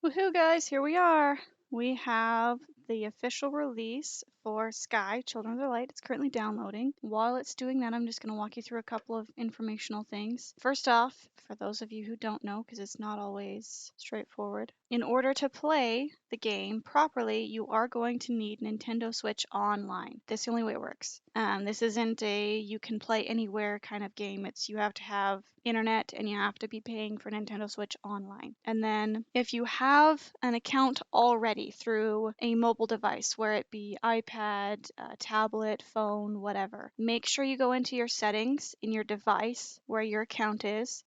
Woohoo, guys, here we are. We have the official release for Sky, Children of the Light. It's currently downloading. While it's doing that, I'm just going to walk you through a couple of informational things. First off, for those of you who don't know, because it's not always straightforward, in order to play the game properly, you are going to need Nintendo Switch Online. That's the only way it works. This isn't a you can play anywhere kind of game. It's you have to have internet and you have to be paying for Nintendo Switch Online. And then if you have an account already through a mobile device, where it be iPad, tablet, phone, whatever, make sure you go into your settings in your device where your account is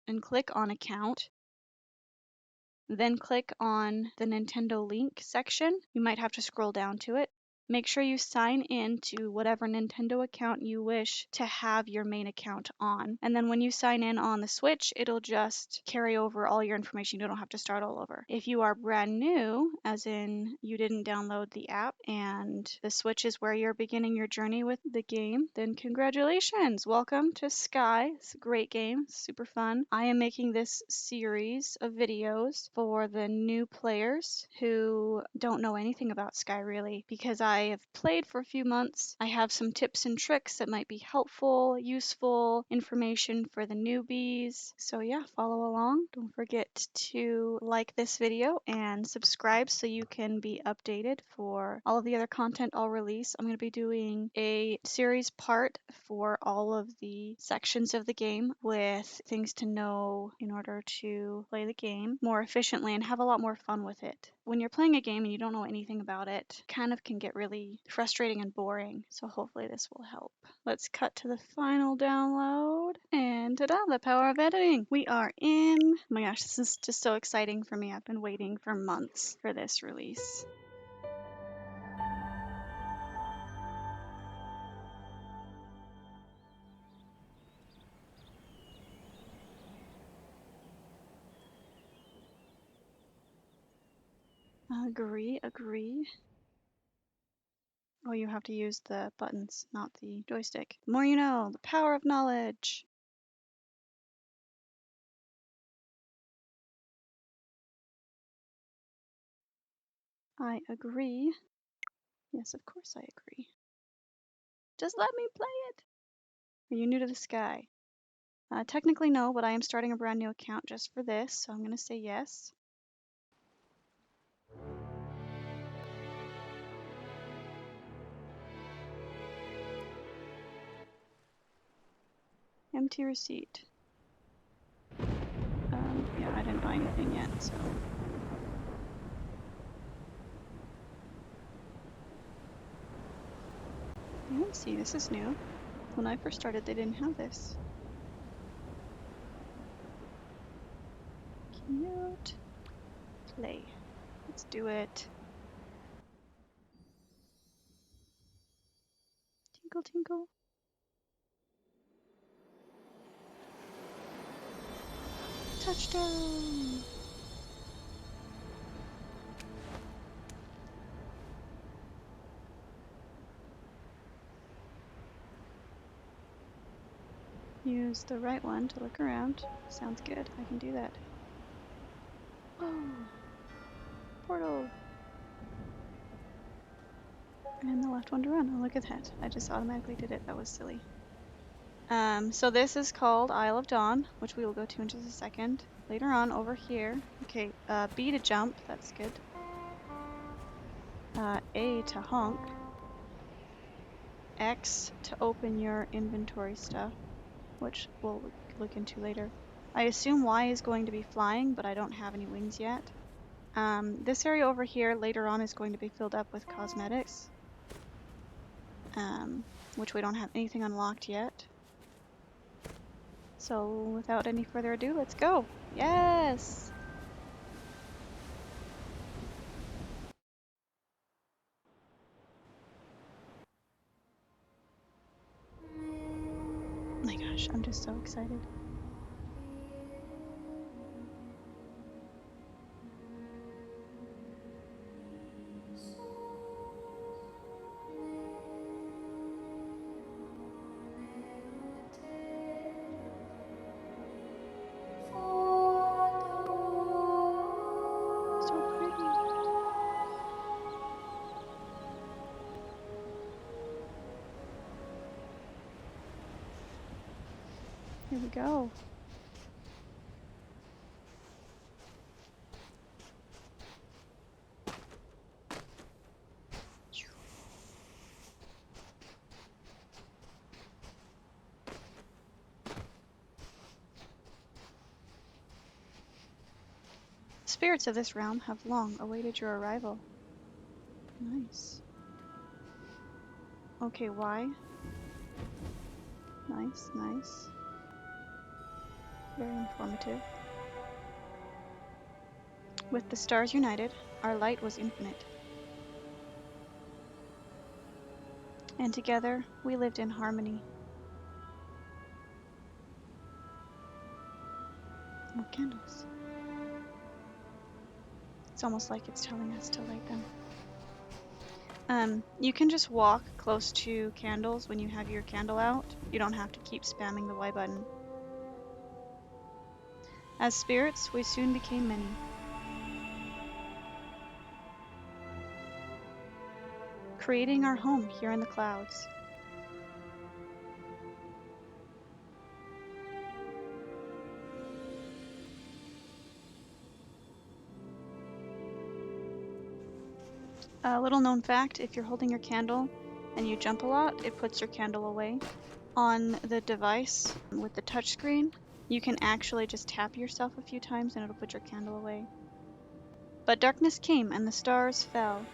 and click on account. Then click on the Nintendo Link section. You might have to scroll down to it. Make sure you sign in to whatever Nintendo account you wish to have your main account on. And then when you sign in on the Switch, it'll just carry over all your information. You don't have to start all over. If you are brand new, as in you didn't download the app and the Switch is where you're beginning your journey with the game, then congratulations! Welcome to Sky. It's a great game, super fun. I am making this series of videos for the new players who don't know anything about Sky really, because I have played for a few months. I have some tips and tricks that might be helpful, useful information for the newbies. So yeah, follow along. Don't forget to like this video and subscribe so you can be updated for all of the other content I'll release. I'm going to be doing a series part for all of the sections of the game with things to know in order to play the game more efficiently and have a lot more fun with it. When you're playing a game and you don't know anything about it, kind of can get really frustrating and boring. So hopefully this will help. Let's cut to the final download. And ta-da, the power of editing. We are in. Oh my gosh, this is just so exciting for me. I've been waiting for months for this release. Agree. Oh, you have to use the buttons, not the joystick. The more you know, the power of knowledge. I agree. Yes, of course I agree. Just let me play it. Are you new to the Sky? Technically no, but I am starting a brand new account just for this, so I'm going to say yes. Empty receipt. Yeah, I didn't buy anything yet, so. Let's see, this is new. When I first started, they didn't have this. Cute. Play. Let's do it. Tinkle, tinkle. Touchdown! Use the right one to look around. Sounds good. I can do that. Oh! Portal! And the left one to run. Oh, look at that. I just automatically did it. That was silly. So this is called Isle of Dawn, which we will go to in just a second. Later on, over here. Okay, B to jump. That's good. A to honk. X to open your inventory stuff, which we'll look into later. I assume Y is going to be flying, but I don't have any wings yet. This area over here later on is going to be filled up with cosmetics, which we don't have anything unlocked yet. So without any further ado, let's go. Yes! Oh my gosh, I'm just so excited. we go. Spirits of this realm have long awaited your arrival. Nice. Okay, why? Nice, nice. Very informative. With the stars united, our light was infinite. And together, we lived in harmony. More candles. It's almost like it's telling us to light them. You can just walk close to candles when you have your candle out. You don't have to keep spamming the Y button. As spirits, we soon became many. Creating our home here in the clouds. A little known fact, if you're holding your candle and you jump a lot, it puts your candle away. On the device with the touchscreen, you can actually just tap yourself a few times and it'll put your candle away. But darkness came and the stars fell.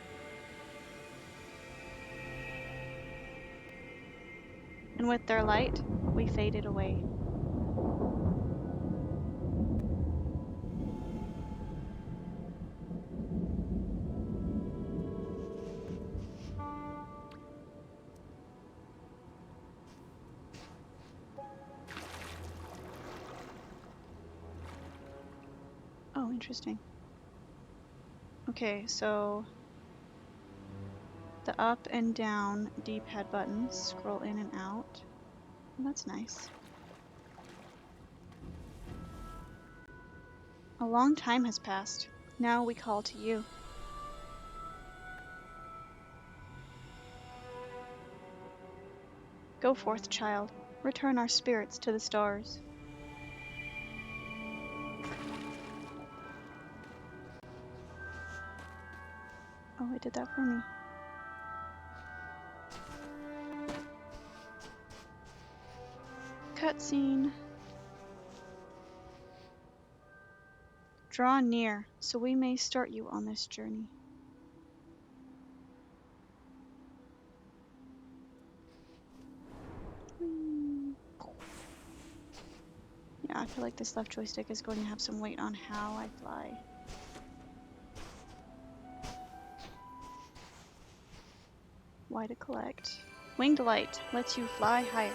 And with their light, we faded away. Oh, interesting. Okay, so the up and down D-pad buttons scroll in and out. Well, that's nice. A long time has passed. Now we call to you. Go forth, child. Return our spirits to the stars. Oh, it did that for me. Cutscene. Draw near, so we may start you on this journey. Yeah, I feel like this left joystick is going to have some weight on how I fly. Y to collect. Winged light lets you fly higher.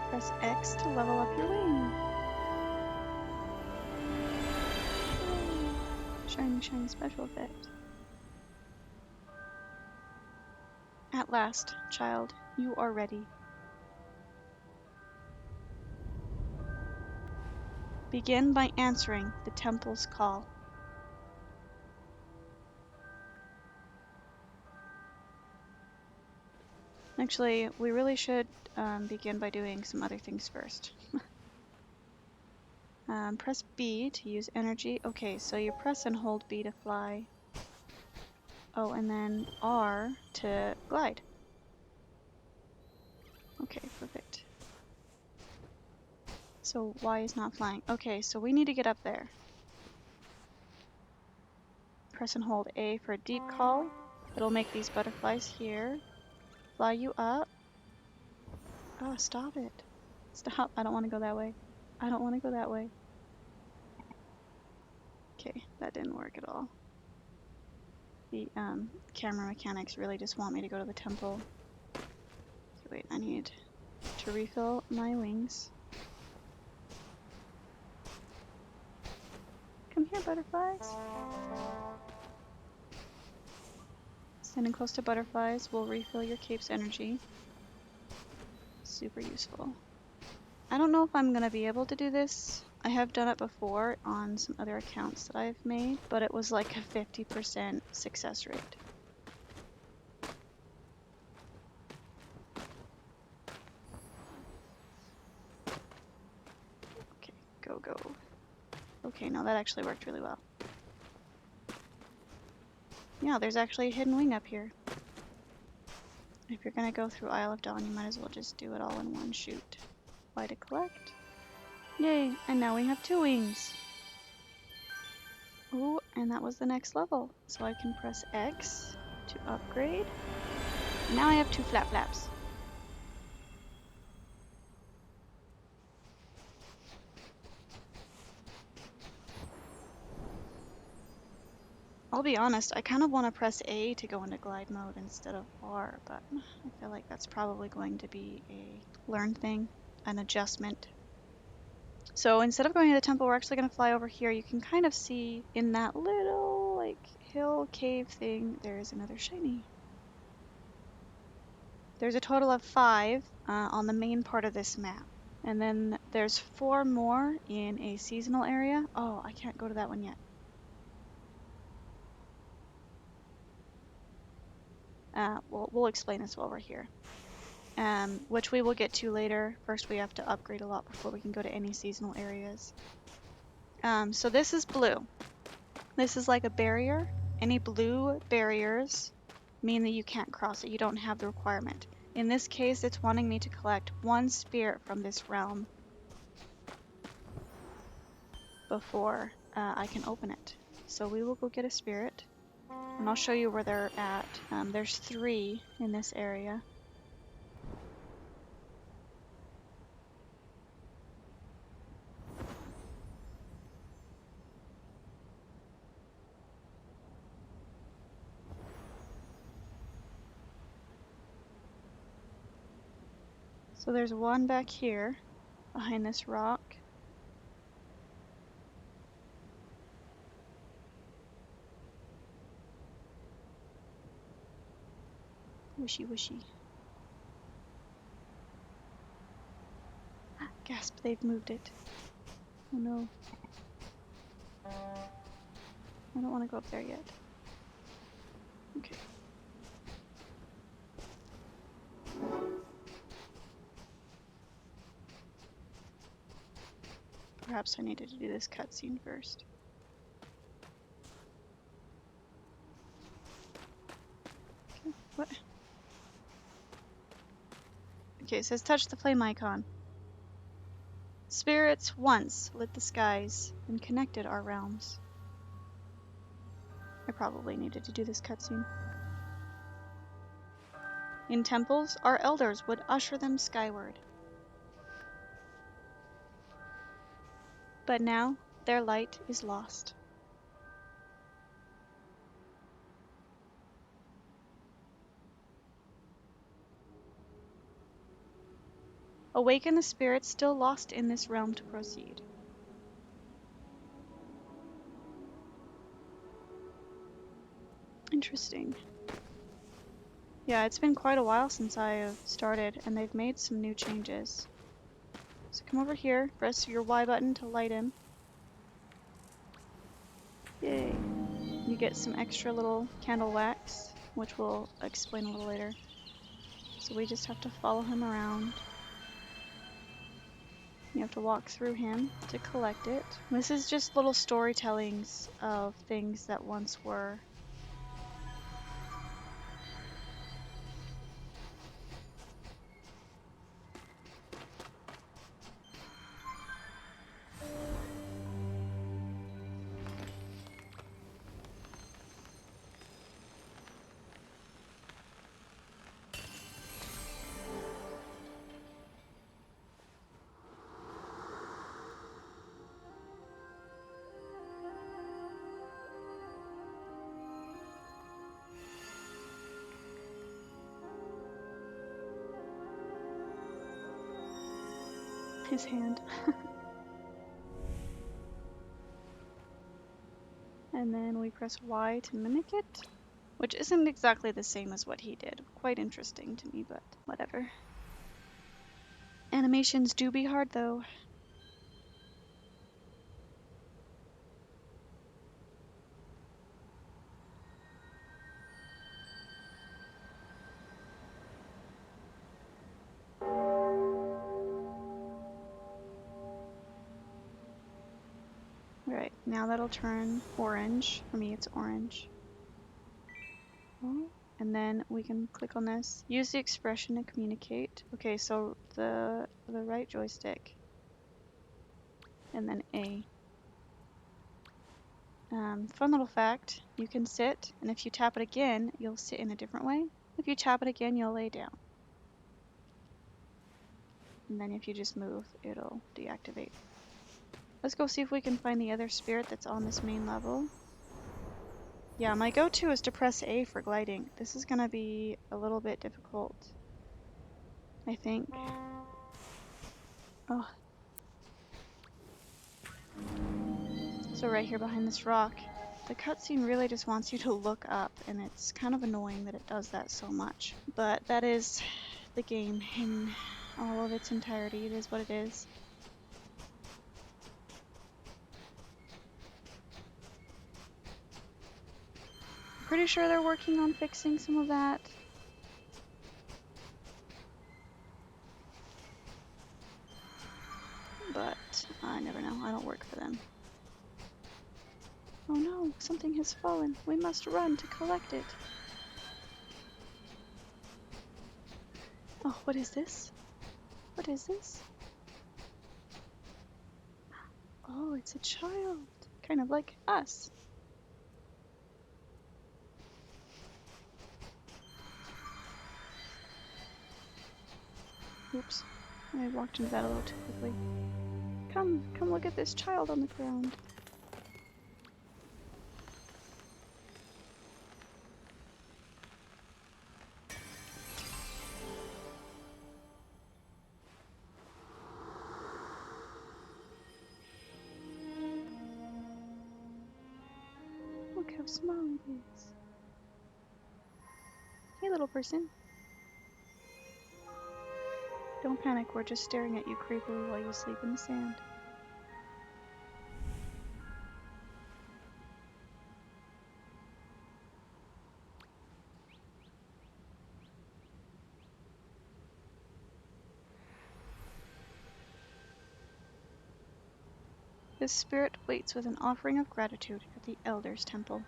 Press X to level up your wing. Shiny, shiny special effect. At last, child, you are ready. Begin by answering the temple's call. Actually, we really should begin by doing some other things first. Press B to use energy. Okay, so you press and hold B to fly. Oh, and then R to glide. Okay, perfect. So Y is not flying. Okay, so we need to get up there. Press and hold A for a deep call. It'll make these butterflies here. Fly you up. Oh, stop it. Stop. I don't want to go that way. I don't want to go that way. Okay, that didn't work at all. The camera mechanics really just want me to go to the temple. Okay, wait, I need to refill my wings. Come here, butterflies. Standing close to butterflies will refill your cape's energy. Super useful. I don't know if I'm gonna be able to do this. I have done it before on some other accounts that I've made, but it was like a 50% success rate. Okay, go, go. Okay, no, that actually worked really well. Yeah, there's actually a hidden wing up here. If you're gonna go through Isle of Dawn, you might as well just do it all in one shoot. Y to collect. Yay, and now we have 2 wings. Ooh, and that was the next level. So I can press X to upgrade. And now I have 2 flap flaps. I'll be honest, I kind of want to press A to go into glide mode instead of R, but I feel like that's probably going to be a learn thing, an adjustment. So instead of going to the temple, we're actually going to fly over here. You can kind of see in that little like hill cave thing, there's another shiny. There's a total of 5 on the main part of this map. And then there's 4 more in a seasonal area. Oh, I can't go to that one yet. We'll explain this while we're here. Which we will get to later. First we have to upgrade a lot before we can go to any seasonal areas. So this is blue. This is like a barrier. Any blue barriers mean that you can't cross it. You don't have the requirement. In this case, it's wanting me to collect 1 spirit from this realm before I can open it. So we will go get a spirit, and I'll show you where they're at. There's 3 in this area. So there's 1 back here behind this rock. Wishy wishy. Gasp, they've moved it. Oh no. I don't want to go up there yet. Okay. Perhaps I needed to do this cutscene first. Okay, what? Okay, it says touch the flame icon. Spirits once lit the skies and connected our realms. I probably needed to do this cutscene. In temples, our elders would usher them skyward. But now, their light is lost. Awaken the spirits still lost in this realm to proceed. Interesting. Yeah, it's been quite a while since I have started, and they've made some new changes. So come over here, press your Y button to light him. Yay. You get some extra little candle wax, which we'll explain a little later. So we just have to follow him around. You have to walk through him to collect it. This is just little storytellings of things that once were. His hand. And then we press Y to mimic it, which isn't exactly the same as what he did. Quite interesting to me, but whatever. Animations do be hard though. Right, now that'll turn orange. For me, it's orange. Oh, and then we can click on this. Use the expression to communicate. Okay, so the right joystick. And then A. Fun little fact, you can sit, and if you tap it again, you'll sit in a different way. If you tap it again, you'll lay down. And then if you just move, it'll deactivate. Let's go see if we can find the other spirit that's on this main level. Yeah, my go-to is to press A for gliding. This is gonna be a little bit difficult, I think. Oh. So right here behind this rock, the cutscene really just wants you to look up, and it's kind of annoying that it does that so much. But that is the game in all of its entirety. It is what it is. Pretty sure they're working on fixing some of that. But I never know. I don't work for them. Oh no, something has fallen. We must run to collect it. Oh, what is this? What is this? Oh, it's a child. Kind of like us. Oops. I walked into that a little too quickly. Come look at this child on the ground. Look how small it is. Hey, little person. Don't panic, we're just staring at you creepily while you sleep in the sand. This spirit waits with an offering of gratitude at the Elder's Temple.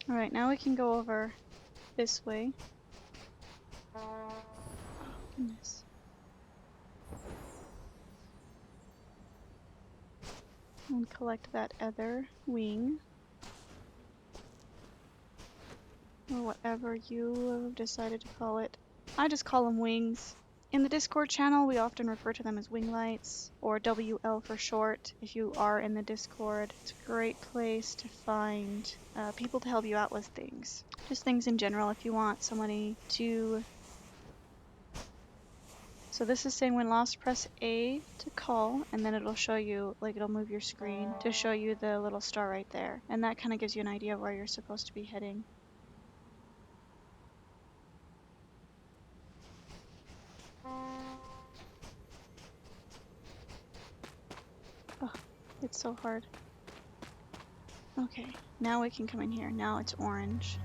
Alright, now we can go over this way. Oh, goodness. And collect that other wing. Or whatever you have decided to call it. I just call them wings. In the Discord channel, we often refer to them as wing lights, or WL for short, if you are in the Discord. It's a great place to find people to help you out with things. Just things in general if you want somebody to... So this is saying when lost, press A to call, and then it'll show you, like it'll move your screen to show you the little star right there. And that kind of gives you an idea of where you're supposed to be heading. Oh, it's so hard. Okay, now we can come in here. Now it's orange.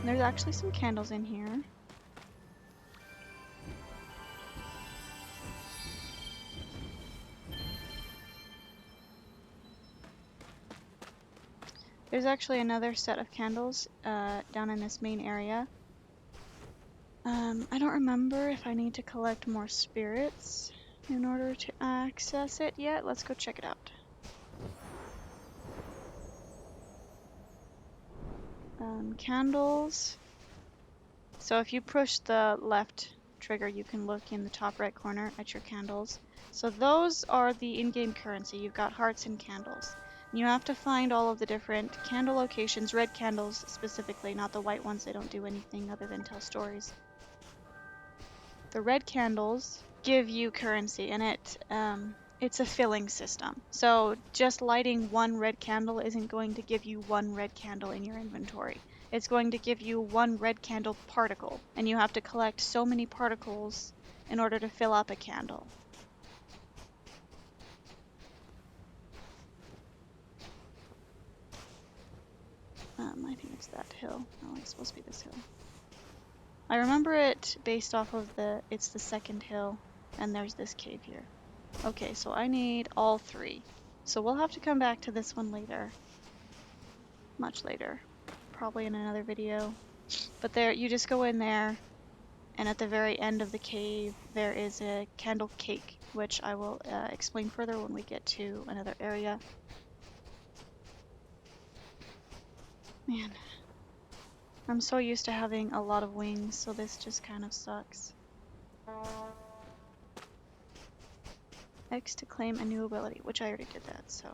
And there's actually some candles in here. There's actually another set of candles down in this main area. I don't remember if I need to collect more spirits in order to access it yet. Let's go check it out. Candles. So if you push the left trigger, you can look in the top right corner at your candles. So those are the in-game currency. You've got hearts and candles. You have to find all of the different candle locations, red candles specifically, not the white ones. They don't do anything other than tell stories. The red candles give you currency, and it's a filling system. So just lighting one red candle isn't going to give you one red candle in your inventory. It's going to give you one red candle particle, and you have to collect so many particles in order to fill up a candle. I think it's that hill. Oh, it's supposed to be this hill. I remember it based off of it's the second hill, and there's this cave here. Okay, so I need all three. So we'll have to come back to this one later. Much later. Probably in another video. But there, you just go in there, and at the very end of the cave, there is a candle cake, which I will explain further when we get to another area. Man, I'm so used to having a lot of wings, so this just kind of sucks. X to claim a new ability, which I already did that, so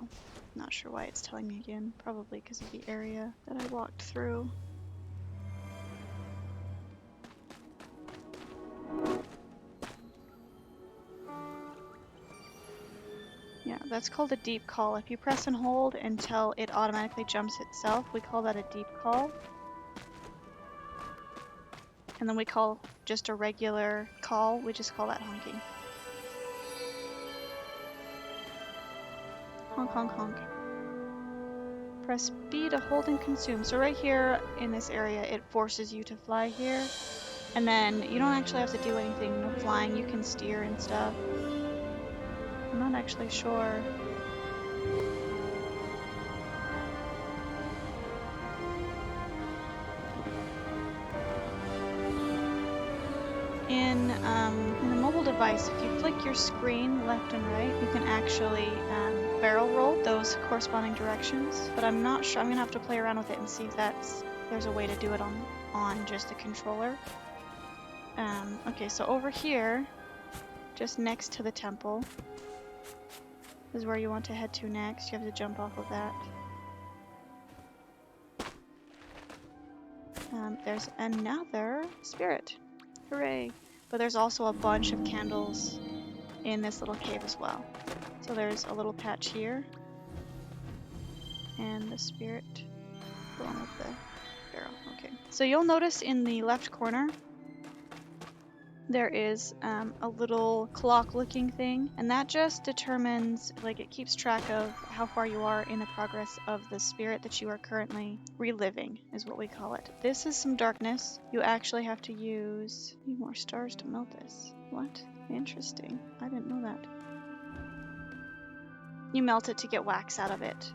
not sure why it's telling me again. Probably because of the area that I walked through. Yeah, that's called a deep call. If you press and hold until it automatically jumps itself, we call that a deep call. And then we call just a regular call, we just call that honking. Honk, honk, honk. Press B to hold and consume. So right here in this area, it forces you to fly here. And then you don't actually have to do anything, no flying, you can steer and stuff. I'm not actually sure. In the mobile device, if you flick your screen left and right, you can actually barrel roll those corresponding directions. But I'm not sure. I'm gonna have to play around with it and see if there's a way to do it on just the controller. Okay, so over here, just next to the temple, is where you want to head to next. You have to jump off of that. There's another spirit. Hooray! But there's also a bunch of candles in this little cave as well. So there's a little patch here. And the spirit going with the barrel. Okay. So you'll notice in the left corner, there is a little clock looking thing, and that just determines, like, it keeps track of how far you are in the progress of the spirit that you are currently reliving, is what we call it. This is some darkness. You actually have to use more stars to melt this. What? Interesting. I didn't know that. You melt it to get wax out of it.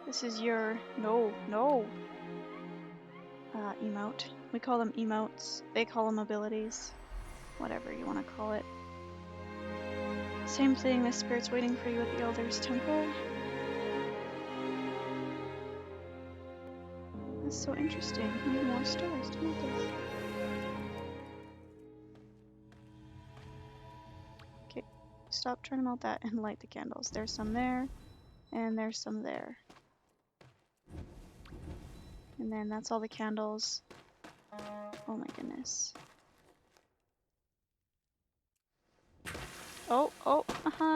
This is your emote. We call them emotes. They call them abilities. Whatever you want to call it. Same thing, the spirit's waiting for you at the Elder's Temple. That's so interesting. We need more stars to melt this. Okay, stop trying to melt that and light the candles. There's some there, and there's some there. And then that's all the candles. Oh my goodness.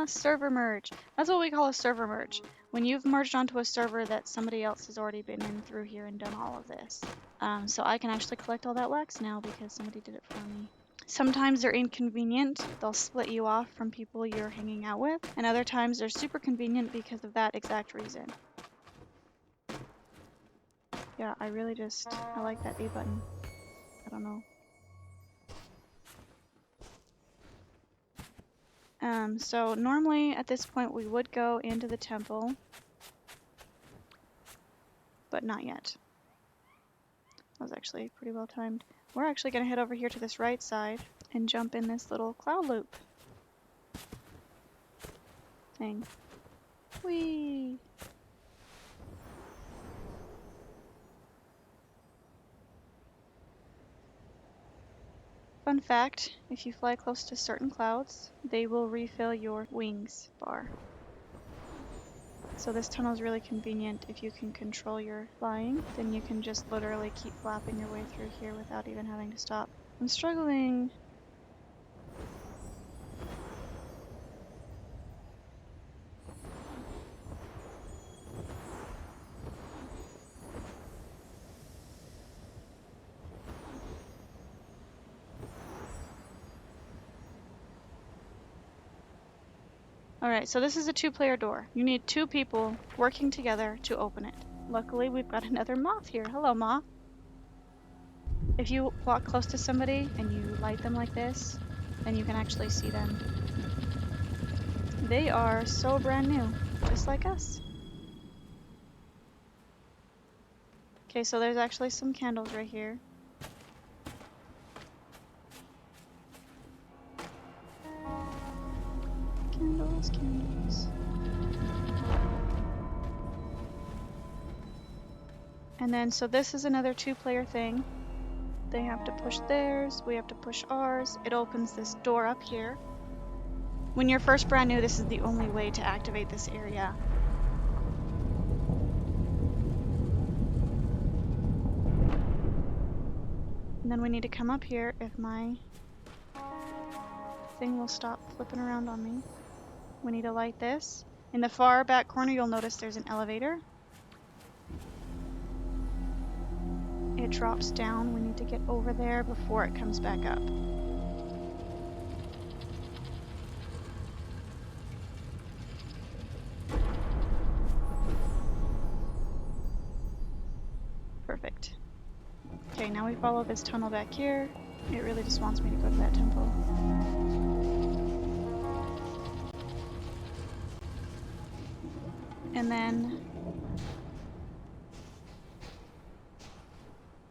Server merge. That's what we call a server merge. When you've merged onto a server that somebody else has already been in through here and done all of this. So I can actually collect all that wax now because somebody did it for me. Sometimes they're inconvenient. They'll split you off from people you're hanging out with. And other times they're super convenient because of that exact reason. Yeah, I like that A button. I don't know. So normally at this point we would go into the temple, but not yet. That was actually pretty well timed. We're actually going to head over here to this right side and jump in this little cloud loop thing. Whee! Fun fact, if you fly close to certain clouds, they will refill your wings bar. So this tunnel is really convenient. If you can control your flying, then you can just literally keep flapping your way through here without even having to stop. I'm struggling. Alright, so this is a 2-player door. You need 2 people working together to open it. Luckily, we've got another moth here. Hello, moth. If you walk close to somebody and you light them like this, then you can actually see them. They are so brand new, just like us. Okay, so there's actually some candles right here. Candles, candles. And then, so this is another 2-player thing. They have to push theirs, we have to push ours. It opens this door up here. When you're first brand new, this is the only way to activate this area. And then we need to come up here if my thing will stop flipping around on me. We need to light this. In the far back corner, you'll notice there's an elevator. It drops down. We need to get over there before it comes back up. Perfect. Okay, now we follow this tunnel back here. It really just wants me to go to that temple. And then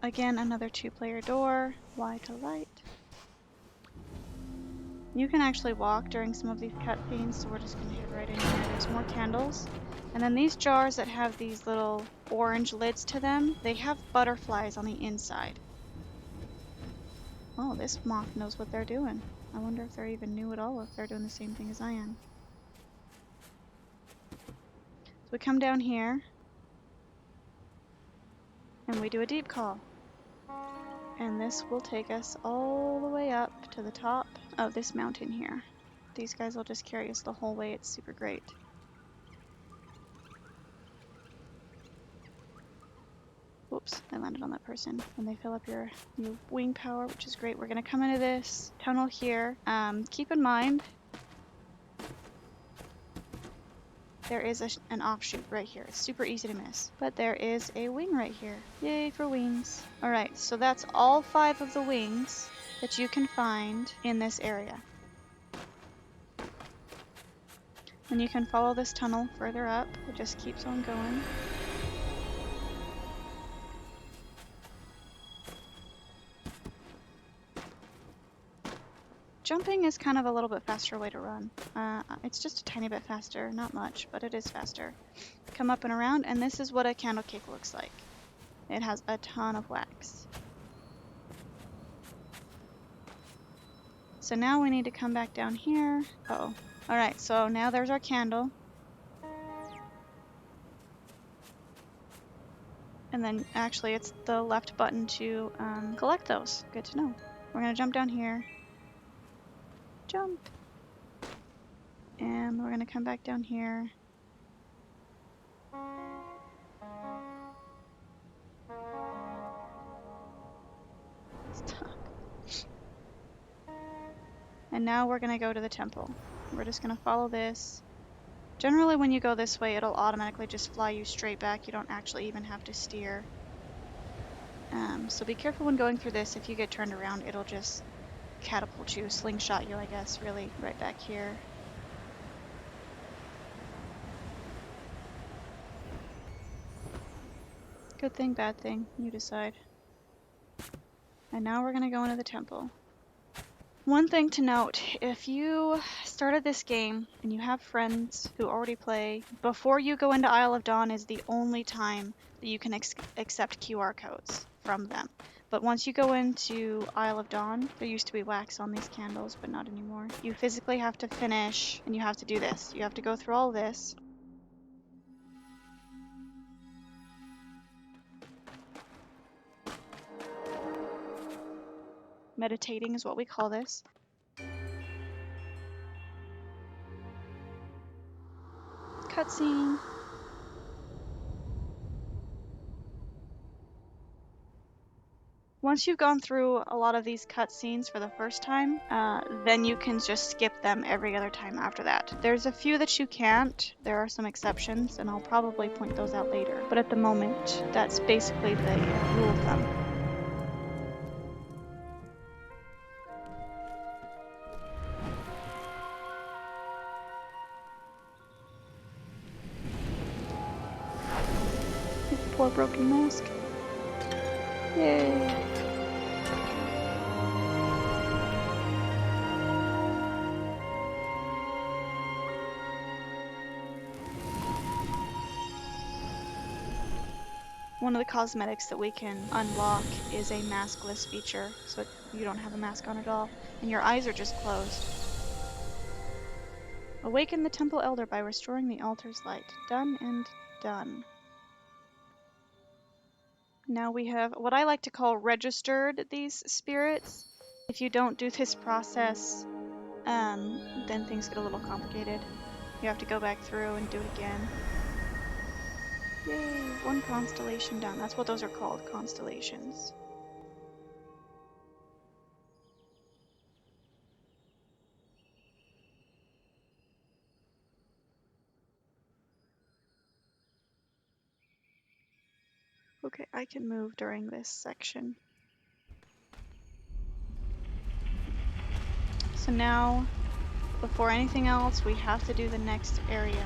again, another 2-player door. Y to light. You can actually walk during some of these cutscenes, so we're just going to head right in here. There's more candles. And then these jars that have these little orange lids to them, they have butterflies on the inside. Oh, this moth knows what they're doing. I wonder if they're even new at all, if they're doing the same thing as I am. So we come down here, and we do a deep call. And this will take us all the way up to the top of this mountain here. These guys will just carry us the whole way. It's super great. Whoops, I landed on that person. And they fill up your wing power, which is great. We're going to come into this tunnel here. Keep in mind, there is an offshoot right here. It's super easy to miss. But there is a wing right here. Yay for wings. Alright, so that's all 5 of the wings that you can find in this area. And you can follow this tunnel further up. It just keeps on going. Jumping is kind of a little bit faster way to run. It's just a tiny bit faster, not much, but it is faster. Come up and around, and this is what a candle cake looks like. It has a ton of wax. So now we need to come back down here. Uh-oh. Alright, so now there's our candle. And then actually it's the left button to collect those. Good to know. We're going to jump down here. Jump. And we're going to come back down here. Stuck. And now we're going to go to the temple. We're just going to follow this. Generally when you go this way, it'll automatically just fly you straight back. You don't actually even have to steer. So be careful when going through this. If you get turned around, it'll just catapult you, slingshot you, I guess, really, right back here. Good thing, bad thing. You decide. And now we're gonna go into the temple. One thing to note, if you started this game and you have friends who already play, before you go into Isle of Dawn is the only time that you can accept QR codes from them. But once you go into Isle of Dawn, there used to be wax on these candles, but not anymore. You physically have to finish, and you have to do this. You have to go through all this. Meditating is what we call this. Cutscene. Once you've gone through a lot of these cutscenes for the first time, then you can just skip them every other time after that. There's a few that you can't. There are some exceptions, and I'll probably point those out later. But at the moment, that's basically the rule of thumb. Poor broken mask. Yay! One of the cosmetics that we can unlock is a maskless feature, so you don't have a mask on at all, and your eyes are just closed. Awaken the Temple Elder by restoring the altar's light. Done and done. Now we have what I like to call registered these spirits. If you don't do this process, then things get a little complicated. You have to go back through and do it again. Yay, one constellation done. That's what those are called, constellations. Okay, I can move during this section. So now, before anything else, we have to do the next area.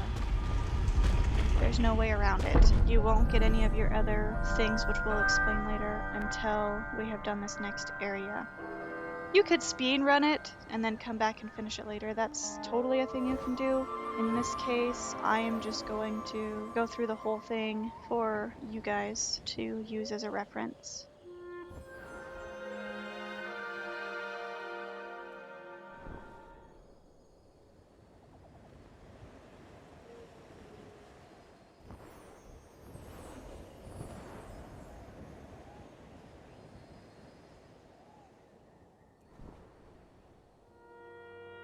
There's no way around it. You won't get any of your other things, which we'll explain later, until we have done this next area. You could speed run it and then come back and finish it later. That's totally a thing you can do. In this case, I am just going to go through the whole thing for you guys to use as a reference.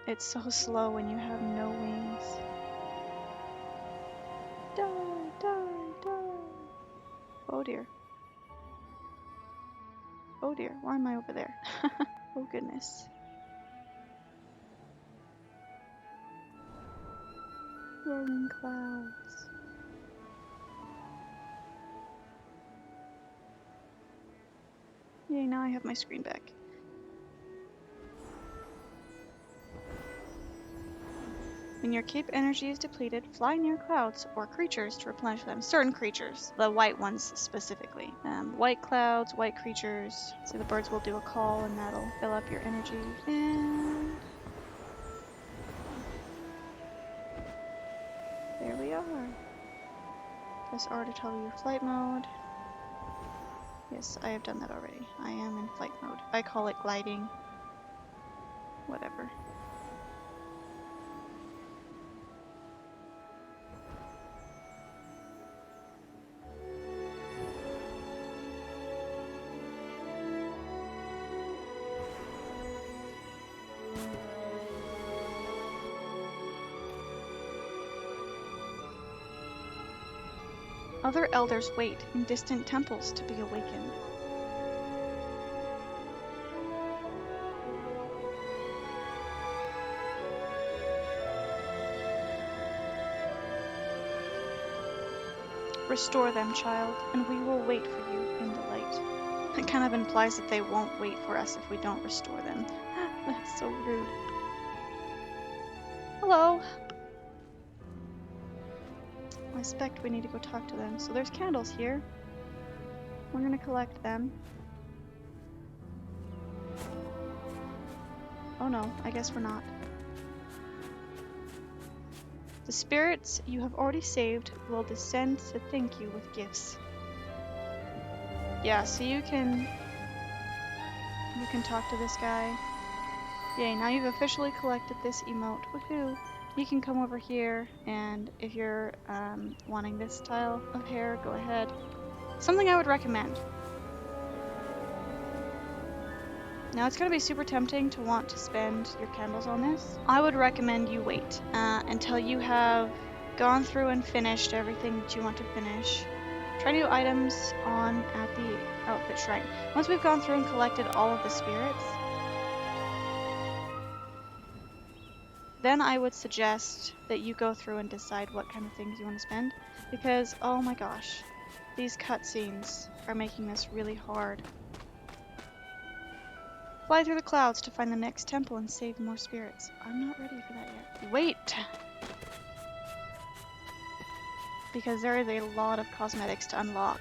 It's so slow when you have no wings. Die, die, die. Oh dear. Oh dear, why am I over there? Oh goodness. Rolling clouds. Yay, now I have my screen back. When your cape energy is depleted, fly near clouds or creatures to replenish them. Certain creatures, the white ones specifically. White clouds, white creatures. So the birds will do a call and that'll fill up your energy. And there we are. Press R to toggle your flight mode. Yes, I have done that already. I am in flight mode. I call it gliding. Whatever. Other elders wait in distant temples to be awakened. Restore them, child, and we will wait for you in the light. It kind of implies that they won't wait for us if we don't restore them. That's so rude. Hello. I suspect we need to go talk to them. So there's candles here. We're gonna collect them. Oh no, I guess we're not. The spirits you have already saved will descend to thank you with gifts. Yeah, so you can talk to this guy. Yay, now you've officially collected this emote. Woohoo! You can come over here, and if you're wanting this style of hair, go ahead. Something I would recommend. Now it's going to be super tempting to want to spend your candles on this. I would recommend you wait until you have gone through and finished everything that you want to finish. Try new items on at the outfit shrine. Once we've gone through and collected all of the spirits, then I would suggest that you go through and decide what kind of things you want to spend, because oh my gosh, these cutscenes are making this really hard. Fly through the clouds to find the next temple and save more spirits. I'm not ready for that yet. Wait! Because there is a lot of cosmetics to unlock,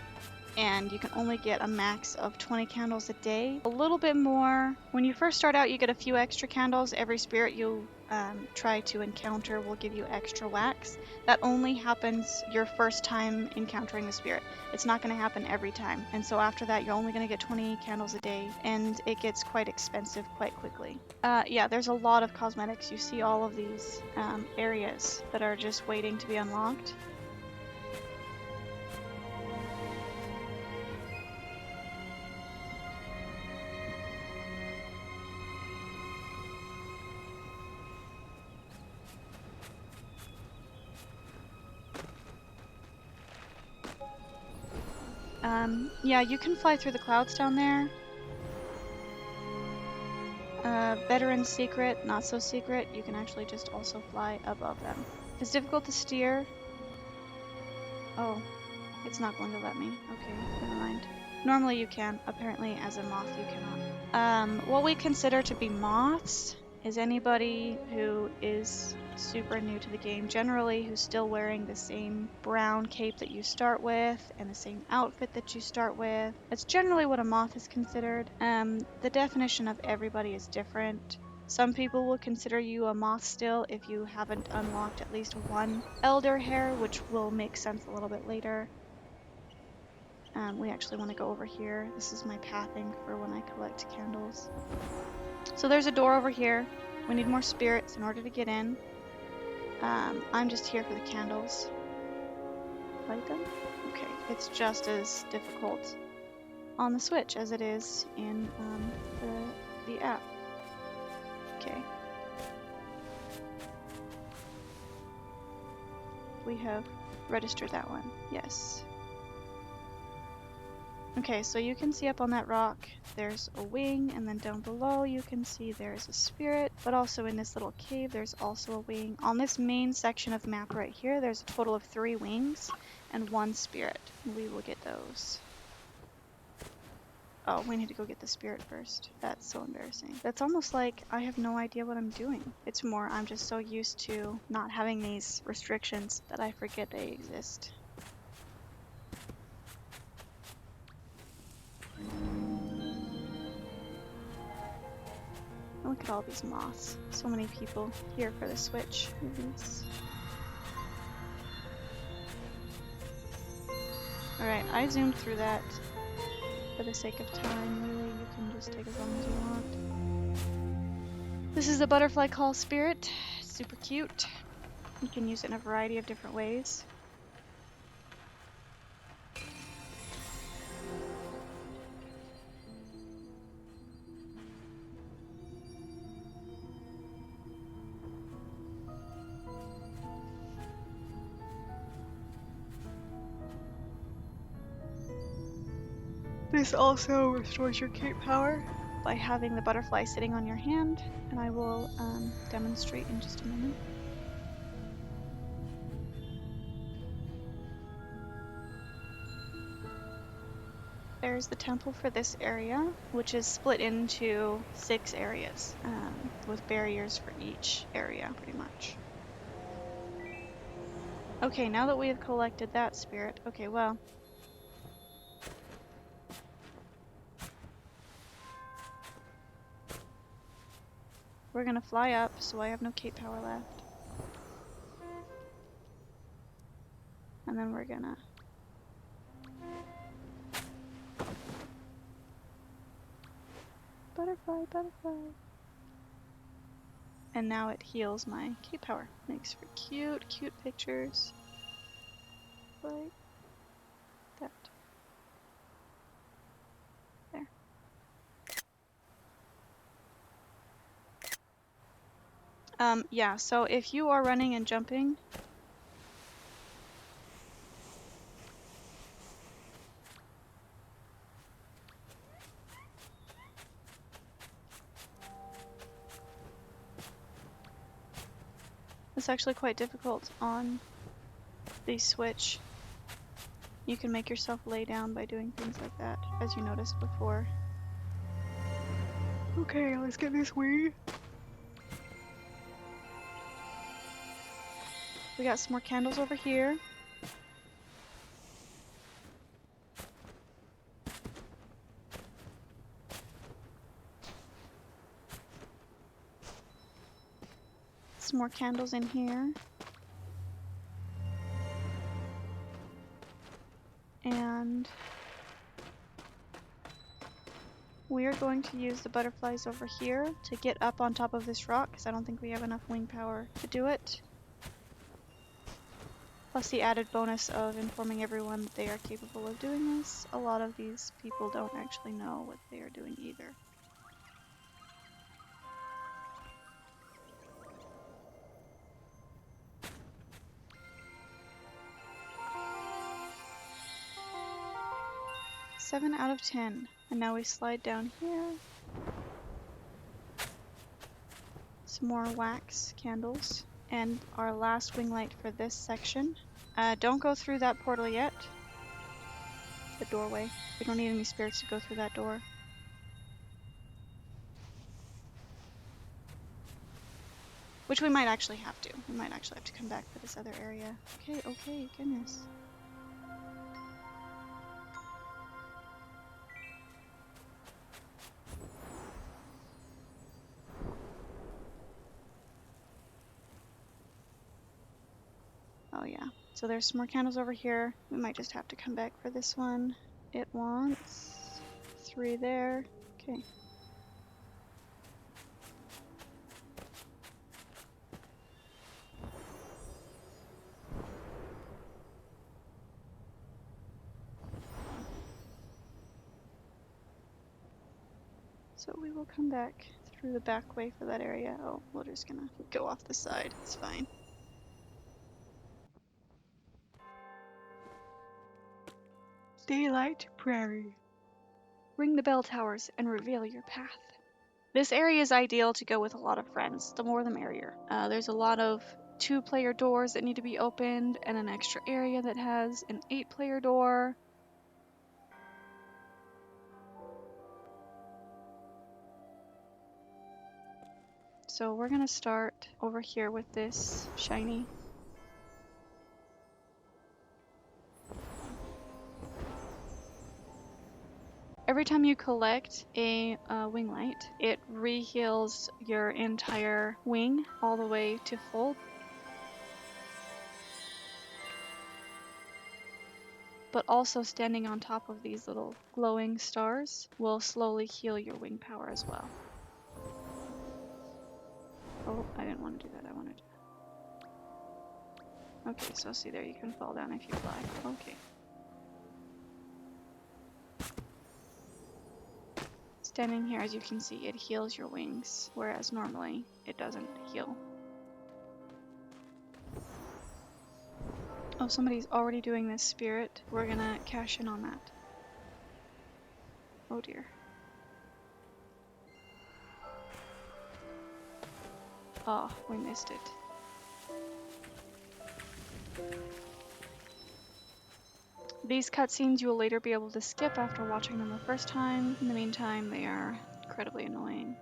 and you can only get a max of 20 candles a day. A little bit more. When you first start out, you get a few extra candles. Every spirit you try to encounter will give you extra wax. That only happens your first time encountering the spirit. It's not going to happen every time. And so after that, you're only going to get 20 candles a day, and it gets quite expensive quite quickly. Yeah, there's a lot of cosmetics. You see all of these areas that are just waiting to be unlocked. Yeah, you can fly through the clouds down there. Better in secret, not so secret, you can actually just also fly above them. If it's difficult to steer... Oh, it's not going to let me. Okay, never mind. Normally you can. Apparently as a moth you cannot. What we consider to be moths is anybody who is super new to the game, generally who's still wearing the same brown cape that you start with and the same outfit that you start with. That's generally what a moth is considered. The definition of everybody is different. Some people will consider you a moth still if you haven't unlocked at least one elder hair, which will make sense a little bit later. We actually want to go over here. This is my pathing for when I collect candles. So there's a door over here. We need more spirits in order to get in. I'm just here for the candles. Light them? Okay, it's just as difficult on the Switch as it is in the app. Okay. We have registered that one. Yes. Okay, so you can see up on that rock, there's a wing, and then down below you can see there's a spirit, but also in this little cave there's also a wing. On this main section of the map right here, there's a total of 3 wings and 1 spirit. We will get those. Oh, we need to go get the spirit first. That's so embarrassing. That's almost like I have no idea what I'm doing. It's more I'm just so used to not having these restrictions that I forget they exist. Look at all these moths. So many people here for the Switch release. Alright, I zoomed through that for the sake of time. Really, you can just take as long as you want. This is a butterfly call spirit. Super cute. You can use it in a variety of different ways. This also restores your cape power by having the butterfly sitting on your hand, and I will demonstrate in just a moment. There's the temple for this area, which is split into 6 areas, with barriers for each area, pretty much. Okay, now that we have collected that spirit, okay, well, We're gonna fly up, so I have no cape power left. And then we're gonna... Butterfly, butterfly. And now it heals my cape power. Makes for cute, cute pictures. Like that. There. Yeah, so if you are running and jumping, it's actually quite difficult on the Switch. You can make yourself lay down by doing things like that, as you noticed before. Okay, let's get this wing. We got some more candles over here. Some more candles in here. And we are going to use the butterflies over here to get up on top of this rock, because I don't think we have enough wing power to do it. Plus the added bonus of informing everyone that they are capable of doing this. A lot of these people don't actually know what they are doing either. Seven out of 10. And now we slide down here. Some more wax candles. And our last wing light for this section. Don't go through that portal yet. The doorway. We don't need any spirits to go through that door. Which we might actually have to. We might actually have to come back for this other area. Okay, okay, goodness. Oh yeah. So there's some more candles over here. We might just have to come back for this one. It wants 3 there. Okay. So we will come back through the back way for that area. Oh, we're just gonna go off the side. It's fine. Daylight Prairie. Ring the bell towers and reveal your path. This area is ideal to go with a lot of friends. The more the merrier. There's a lot of 2-player doors that need to be opened and an extra area that has an 8-player door. So we're gonna start over here with this shiny. Every time you collect a wing light, it re-heals your entire wing all the way to full. But also standing on top of these little glowing stars will slowly heal your wing power as well. Oh, I didn't want to do that. I wanted to... Okay, so see there, you can fall down if you fly. Okay. Standing here, as you can see, it heals your wings, whereas normally it doesn't heal. Oh, somebody's already doing this spirit. We're gonna cash in on that. Oh dear. Oh, we missed it. These cutscenes you will later be able to skip after watching them the first time. In the meantime, they are incredibly annoying.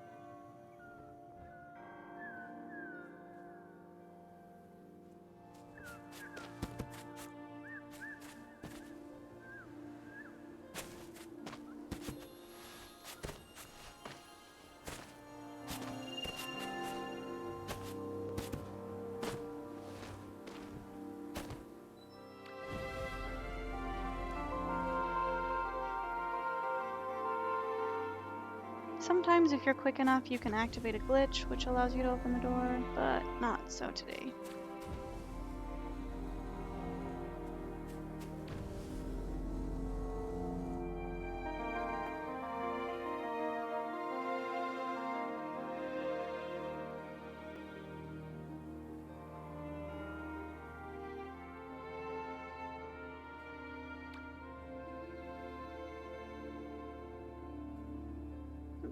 Sometimes if you're quick enough, you can activate a glitch, which allows you to open the door, but not so today.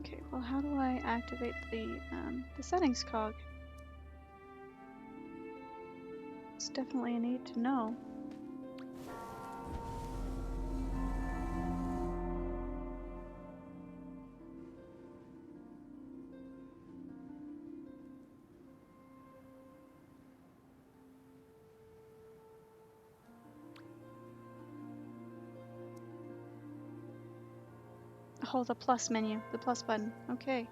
Okay, well, how do I activate the settings cog? It's definitely a need to know. Oh, the plus menu, the plus button. Okay.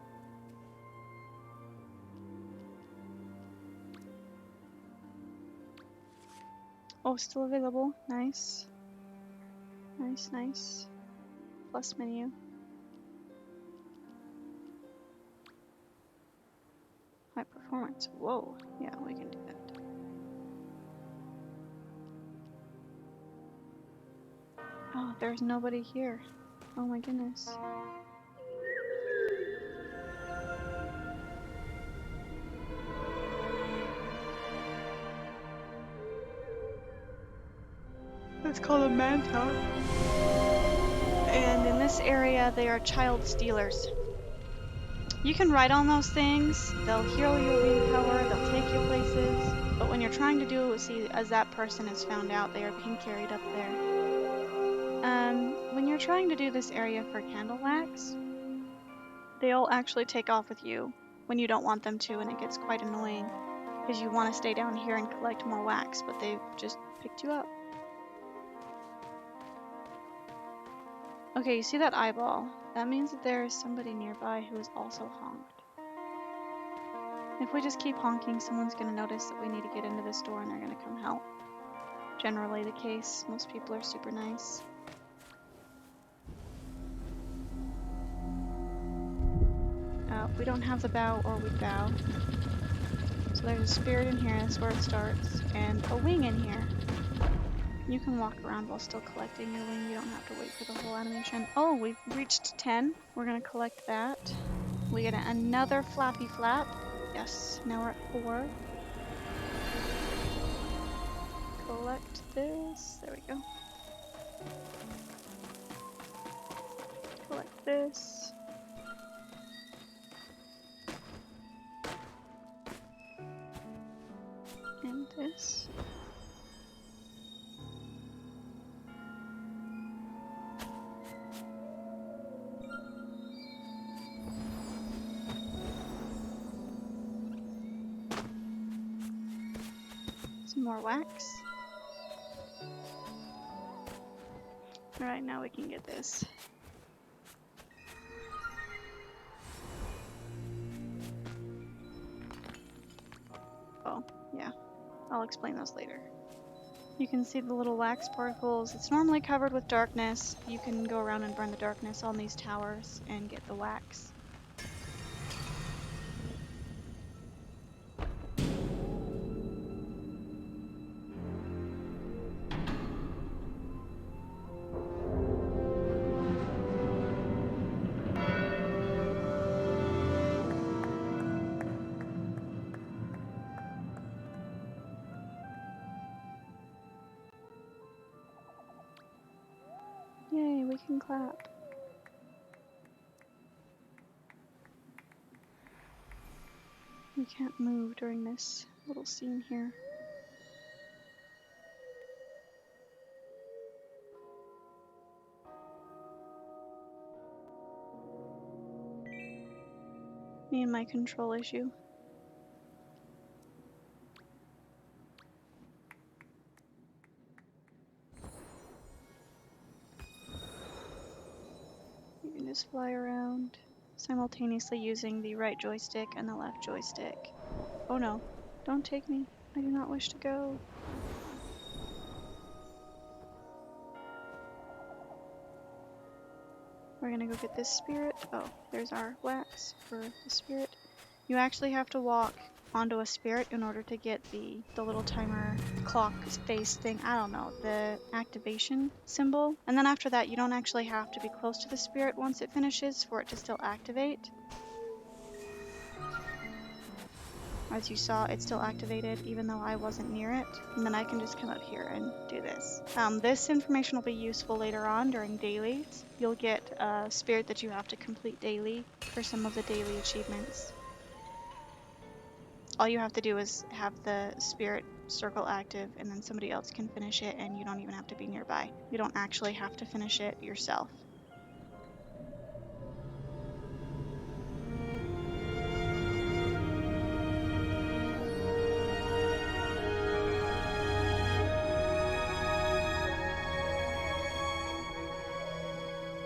Oh, still available. Nice. Nice, nice. Plus menu. High performance. Whoa. Yeah, we can do that. Oh, there's nobody here. Oh my goodness. It's called a manta. And in this area, they are child stealers. You can ride on those things, they'll heal your wing power, they'll take you places, but when you're trying to do it, see, as that person is found out, they are being carried up there. When you're trying to do this area for candle wax, they'll actually take off with you when you don't want them to, and it gets quite annoying, because you want to stay down here and collect more wax, but they've just picked you up. Okay, you see that eyeball? That means that there is somebody nearby who is also honked. If we just keep honking, someone's going to notice that we need to get into this door and they're going to come help. Generally the case. Most people are super nice. We don't have the bow, or we'd bow. So there's a spirit in here, that's where it starts, and a wing in here. You can walk around while still collecting your wing, you don't have to wait for the whole animation. Oh, we've reached 10. We're going to collect that. We get another flappy flap. Yes, now we're at 4. Collect this. There we go. Collect this. And this. Some more wax. Alright, now we can get this. Oh, yeah. I'll explain those later. You can see the little wax particles. It's normally covered with darkness. You can go around and burn the darkness on these towers and get the wax. Yay, we can clap. We can't move during this little scene here. Me and my control issue. You can just fly around, simultaneously using the right joystick and the left joystick. Oh no, don't take me. I do not wish to go. We're gonna go get this spirit. Oh, there's our wax for the spirit. You actually have to walk onto a spirit in order to get the little timer clock face thing. I don't know, the activation symbol. And then after that, you don't actually have to be close to the spirit once it finishes for it to still activate. As you saw, it's still activated even though I wasn't near it. And then I can just come up here and do this. This information will be useful later on during dailies. You'll get a spirit that you have to complete daily for some of the daily achievements. All you have to do is have the spirit circle active and then somebody else can finish it and you don't even have to be nearby. You don't actually have to finish it yourself.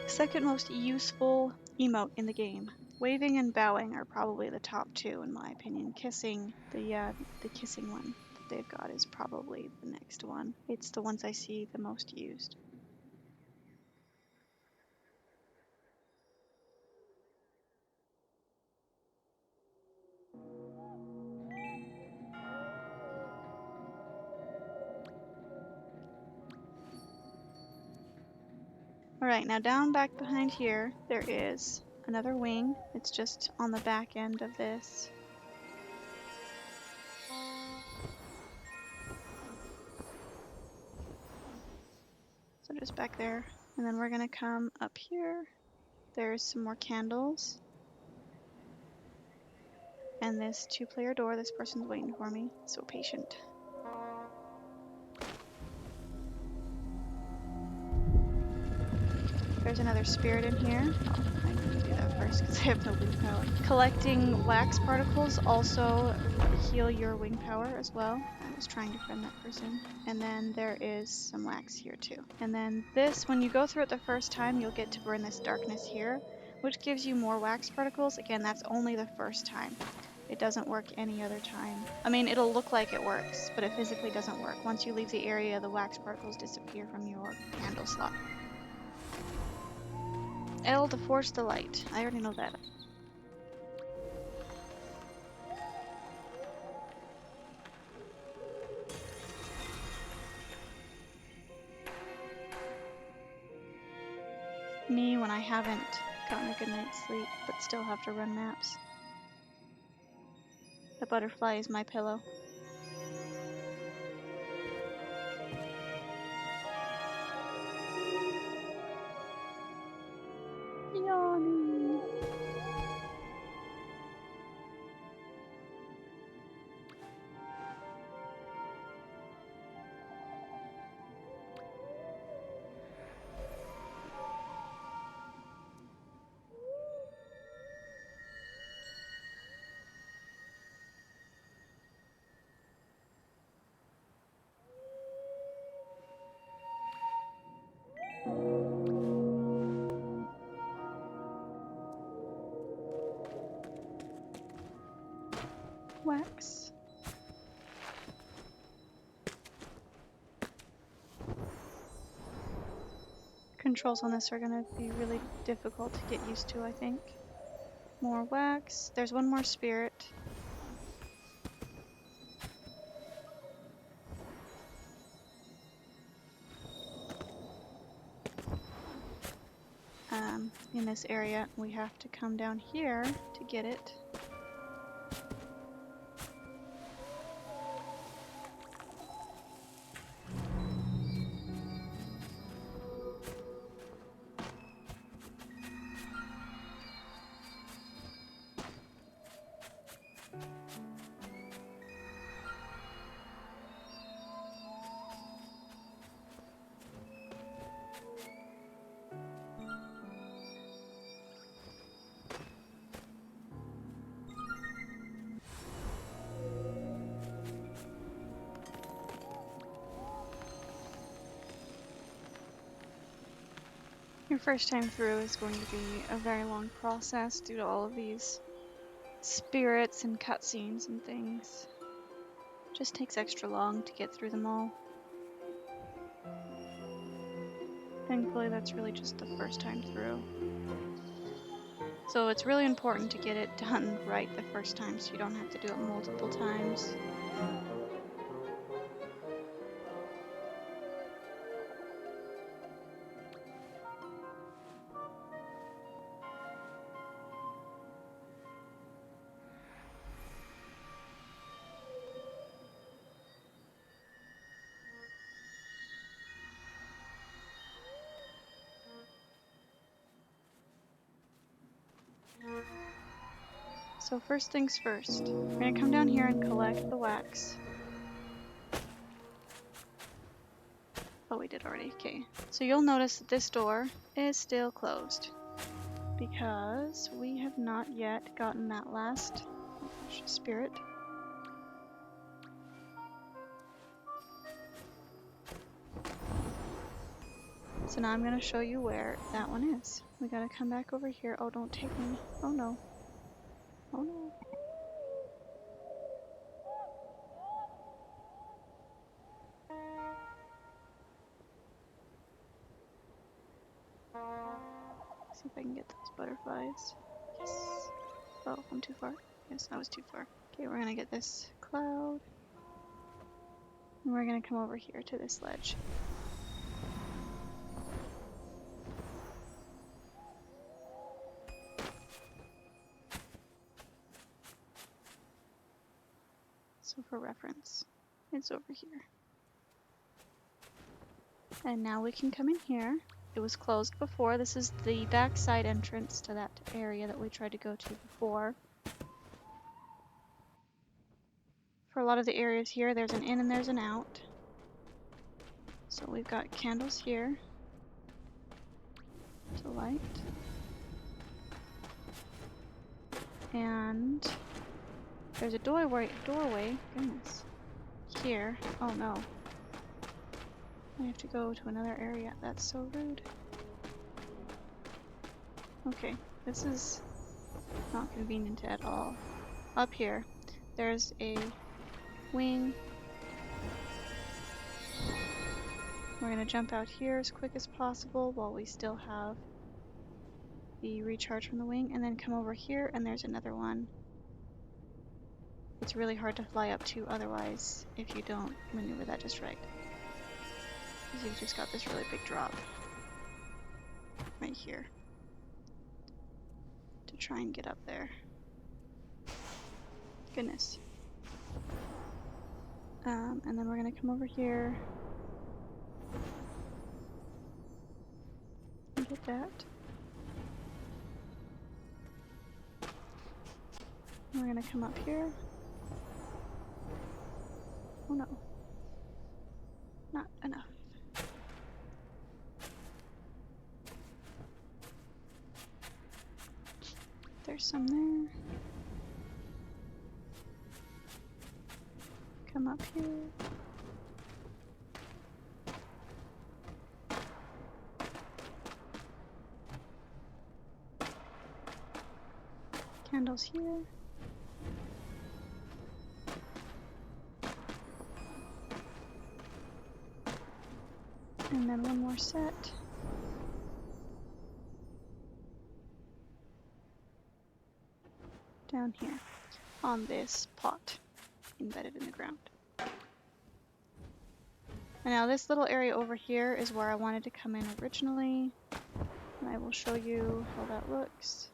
Second most useful emote in the game. Waving and bowing are probably the top two in my opinion. Kissing, the kissing one that they've got is probably the next one. It's the ones I see the most used. Alright, now down back behind here, there is another wing. It's just on the back end of this. So just back there. And then we're gonna come up here. There's some more candles. And this 2-player door. This person's waiting for me. So patient. There's another spirit in here. Oh, I need to do that first because I have no wing power. Collecting wax particles also heal your wing power as well. I was trying to friend that person. And then there is some wax here too. And then this, when you go through it the first time, you'll get to burn this darkness here, which gives you more wax particles. Again, that's only the first time. It doesn't work any other time. I mean, it'll look like it works, but it physically doesn't work. Once you leave the area, the wax particles disappear from your candle slot. L to force the light. I already know that. Me when I haven't gotten a good night's sleep, but still have to run naps. The butterfly is my pillow. Yawning. Wax. Controls on this are going to be really difficult to get used to, I think. More wax. There's one more spirit. In this area. We have to come down here to get it. Your first time through is going to be a very long process due to all of these spirits and cutscenes and things. Just takes extra long to get through them all. Thankfully, that's really just the first time through. So it's really important to get it done right the first time so you don't have to do it multiple times. So first things first, we're going to come down here and collect the wax. Oh, we did already. Okay. So you'll notice that this door is still closed because we have not yet gotten that last spirit. So now I'm going to show you where that one is. We got to come back over here. Oh, don't take me. Oh no. Oh no. See if I can get those butterflies. Yes. Oh, I'm too far. Yes, I was too far. Okay, we're gonna get this cloud. And we're gonna come over here to this ledge. So for reference, it's over here. And now we can come in here. It was closed before. This is the backside entrance to that area that we tried to go to before. For a lot of the areas here, there's an in and there's an out. So we've got candles here to light. And there's a doorway, goodness, here. Oh no. I have to go to another area. That's so rude. Okay, this is not convenient at all. Up here, there's a wing. We're gonna jump out here as quick as possible while we still have the recharge from the wing, and then come over here, and there's another one. It's really hard to fly up to otherwise if you don't maneuver that just right. Because you've just got this really big drop right here to try and get up there. Goodness. And then we're gonna come over here and get that. We're gonna come up here. Oh no. Not enough. There's some there. Come up here. Candles here. And then one more set. Down here on this pot embedded in the ground. And now this little area over here is where I wanted to come in originally. And I will show you how that looks.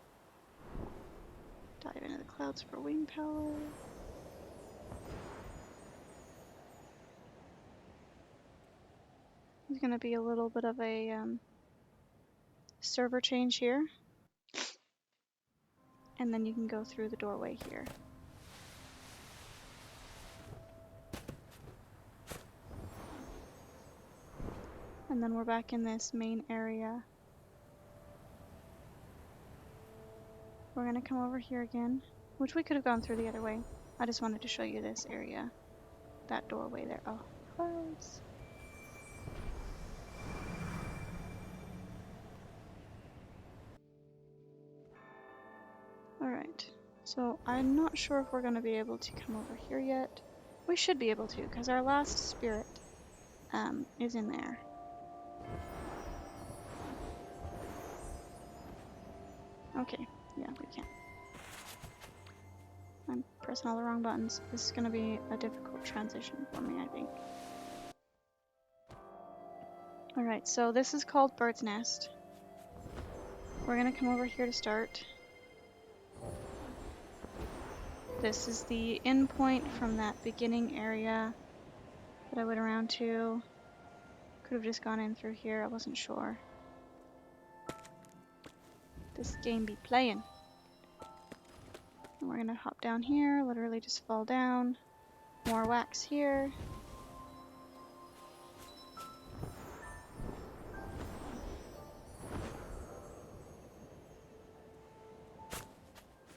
Dive into the clouds for wing power. There's going to be a little bit of a server change here. And then you can go through the doorway here. And then we're back in this main area. We're going to come over here again, which we could have gone through the other way. I just wanted to show you this area. That doorway there. Oh, clouds. Alright, so I'm not sure if we're going to be able to come over here yet. We should be able to, because our last spirit is in there. Okay, yeah, we can. I'm pressing all the wrong buttons. This is gonna be a difficult transition for me, I think. Alright, so this is called Bird's Nest. We're gonna come over here to start. This is the end point from that beginning area that I went around to. Could have just gone in through here, I wasn't sure. This game be playing. And we're gonna hop down here, literally just fall down. More wax here.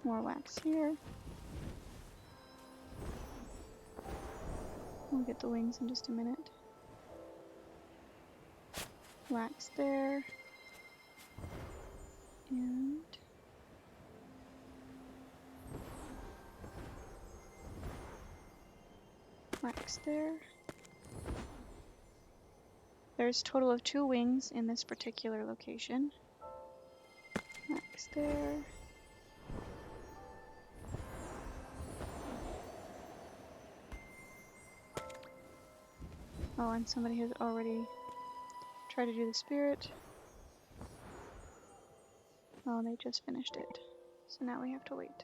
More wax here. We'll get the wings in just a minute. Wax there. And wax there. There's a total of 2 wings in this particular location. Wax there. Oh, and somebody has already tried to do the spirit. Oh, they just finished it. So now we have to wait.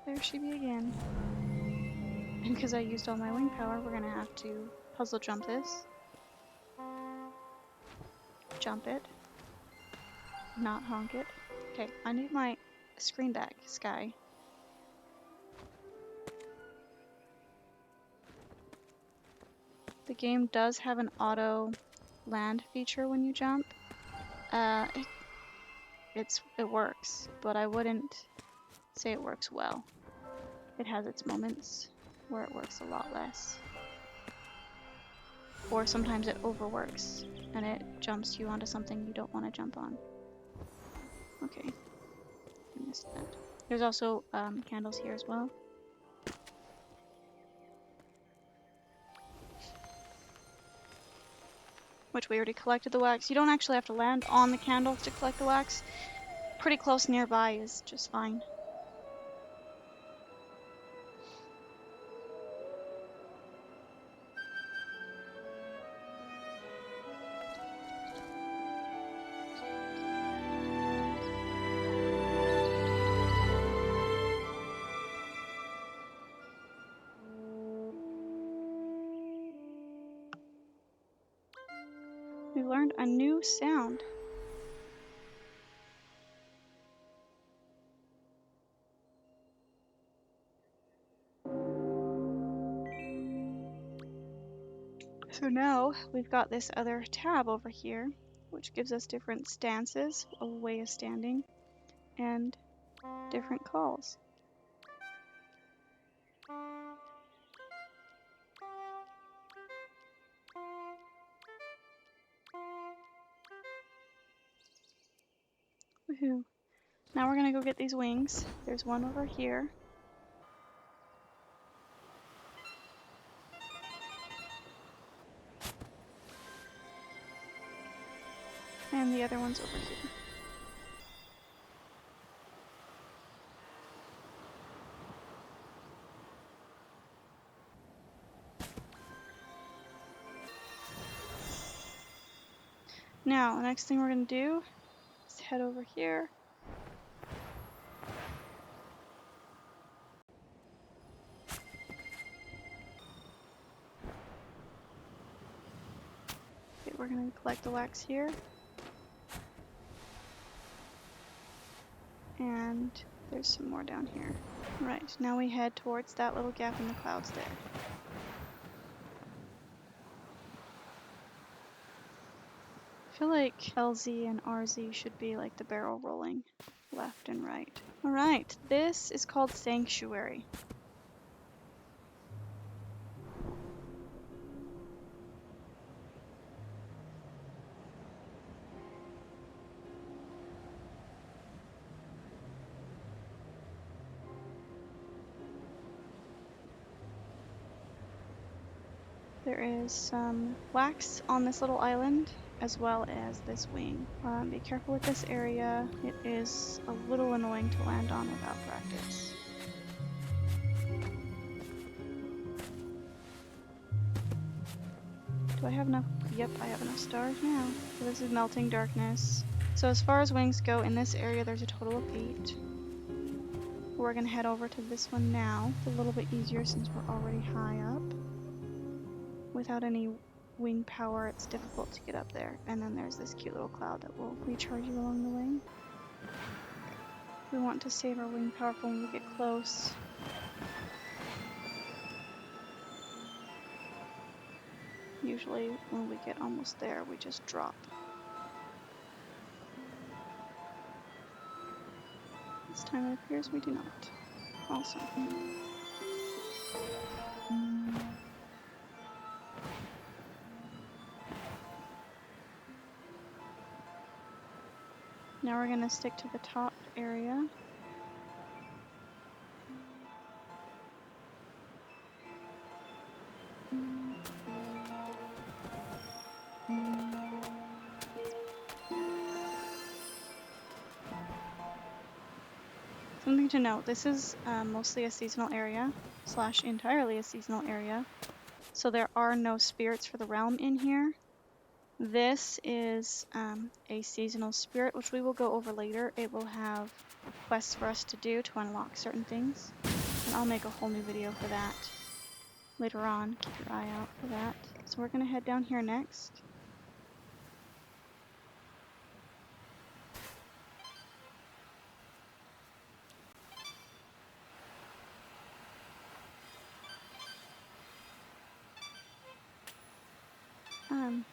There she be again. And because I used all my wing power, we're gonna have to puzzle jump this. Jump it. Not honk it. Okay, I need my screen back, Sky. The game does have an auto land feature when you jump. It works, but I wouldn't say it works well. It has its moments where it works a lot less. Or sometimes it overworks and it jumps you onto something you don't want to jump on. Okay, I missed that. There's also candles here as well. Which we already collected the wax. You don't actually have to land on the candles to collect the wax. Pretty close nearby is just fine. We learned a new sound. So now we've got this other tab over here, which gives us different stances, a way of standing, and different calls. Woohoo. Now we're gonna go get these wings. There's one over here. And the other one's over here. Now, the next thing we're gonna do is head over here. Okay, we're gonna collect the wax here. And there's some more down here. Right, now we head towards that little gap in the clouds there. I feel like LZ and RZ should be like the barrel rolling left and right. Alright, this is called Sanctuary. There is some wax on this little island, as well as this wing. Be careful with this area. It is a little annoying to land on without practice. Do I have enough? Yep, I have enough stars now. So this is melting darkness. So as far as wings go, in this area there's a total of 8. We're going to head over to this one now. It's a little bit easier since we're already high up. Without any wing power, it's difficult to get up there. And then there's this cute little cloud that will recharge you along the way. We want to save our wing power for when we get close. Usually when we get almost there, we just drop. This time it appears we do not. Awesome. Now we're going to stick to the top area. Something to note, this is mostly a seasonal area, / entirely a seasonal area. So there are no spirits for the realm in here. This is a seasonal spirit, which we will go over later. It will have quests for us to do to unlock certain things. And I'll make a whole new video for that later on. Keep your eye out for that. So we're going to head down here next.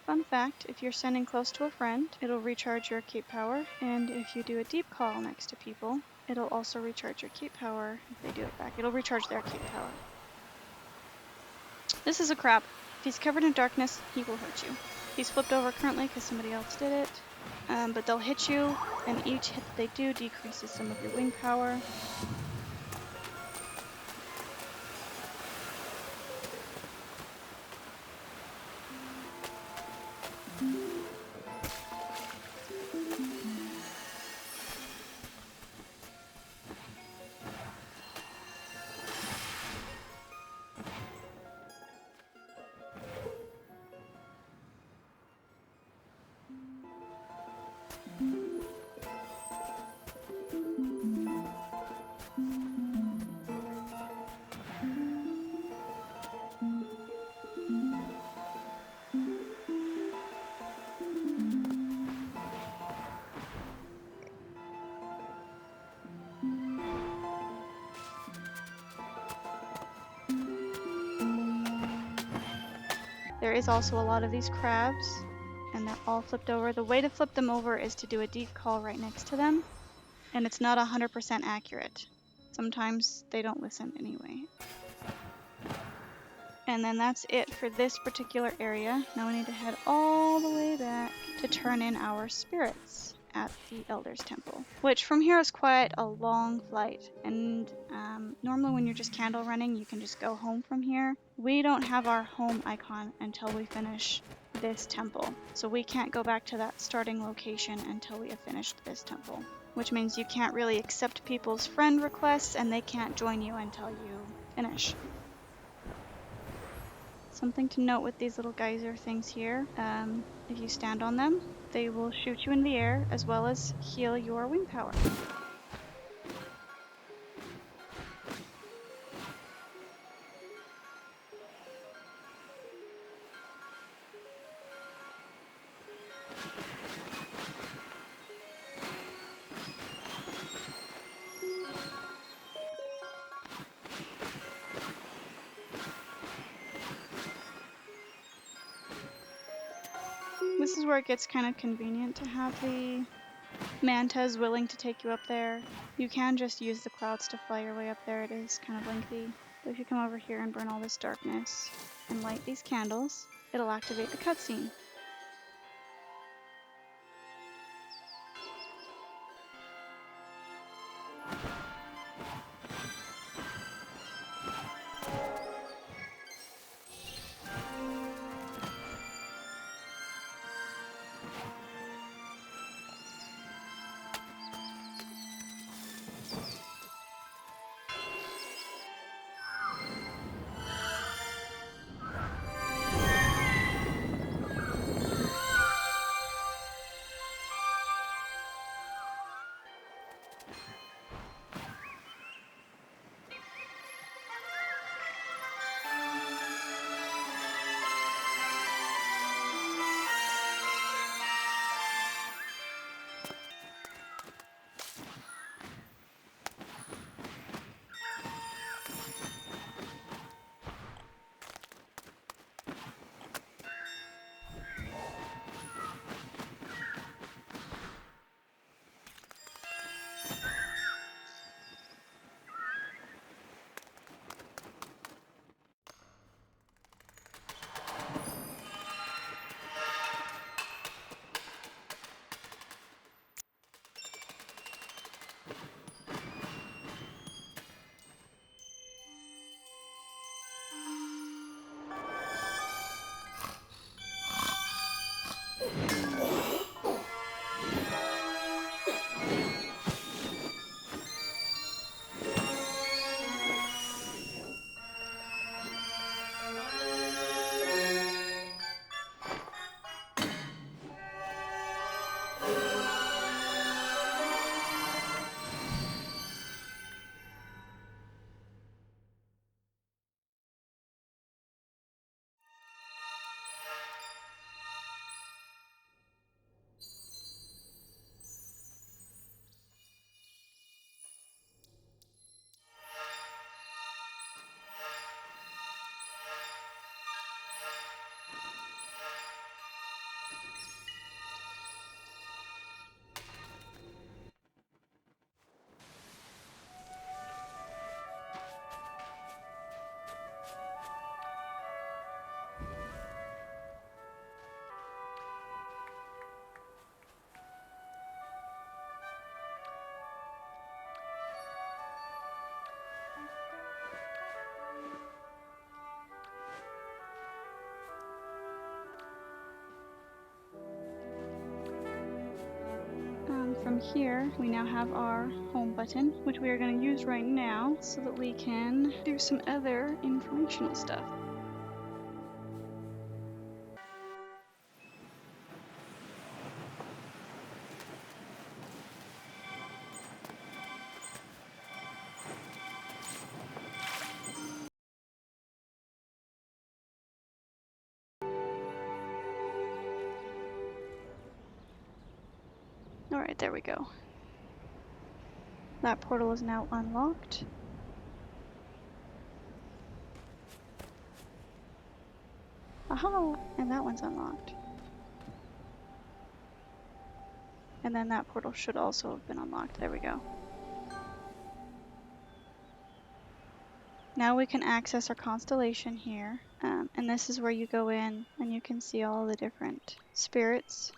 Fun fact, if you're standing close to a friend, it'll recharge your keep power, and if you do a deep call next to people, it'll also recharge your keep power if they do it back. It'll recharge their keep power. This is a crab. If he's covered in darkness, he will hurt you. He's flipped over currently because somebody else did it, but they'll hit you, and each hit that they do decreases some of your wing power. There is also a lot of these crabs, and they're all flipped over. The way to flip them over is to do a deep call right next to them, and it's not 100% accurate. Sometimes they don't listen anyway. And then that's it for this particular area. Now we need to head all the way back to turn in our spirits at the Elder's Temple, which from here is quite a long flight, and normally when you're just candle running you can just go home from here. We don't have our home icon until we finish this temple, so we can't go back to that starting location until we have finished this temple, which means you can't really accept people's friend requests and they can't join you until you finish. Something to note with these little geyser things here, if you stand on them, they will shoot you in the air as well as heal your wing power. This is where it gets kind of convenient to have the mantas willing to take you up there. You can just use the clouds to fly your way up there. It is kind of lengthy. But if you come over here and burn all this darkness and light these candles, it'll activate the cutscene. from here, we now have our home button, which we are going to use right now so that we can do some other informational stuff. Alright, there we go. That portal is now unlocked. Aha! And that one's unlocked. And then that portal should also have been unlocked. There we go. Now we can access our constellation here. And this is where you go in and you can see all the different spirits.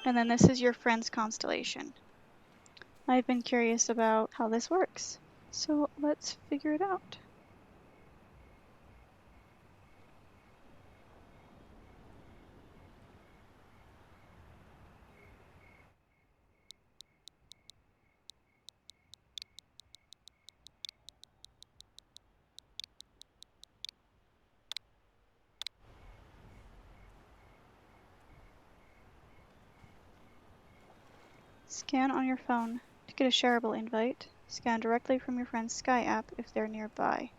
And then this is your friend's constellation. I've been curious about how this works, so let's figure it out. Scan on your phone to get a shareable invite. Scan directly from your friend's Sky app if they're nearby.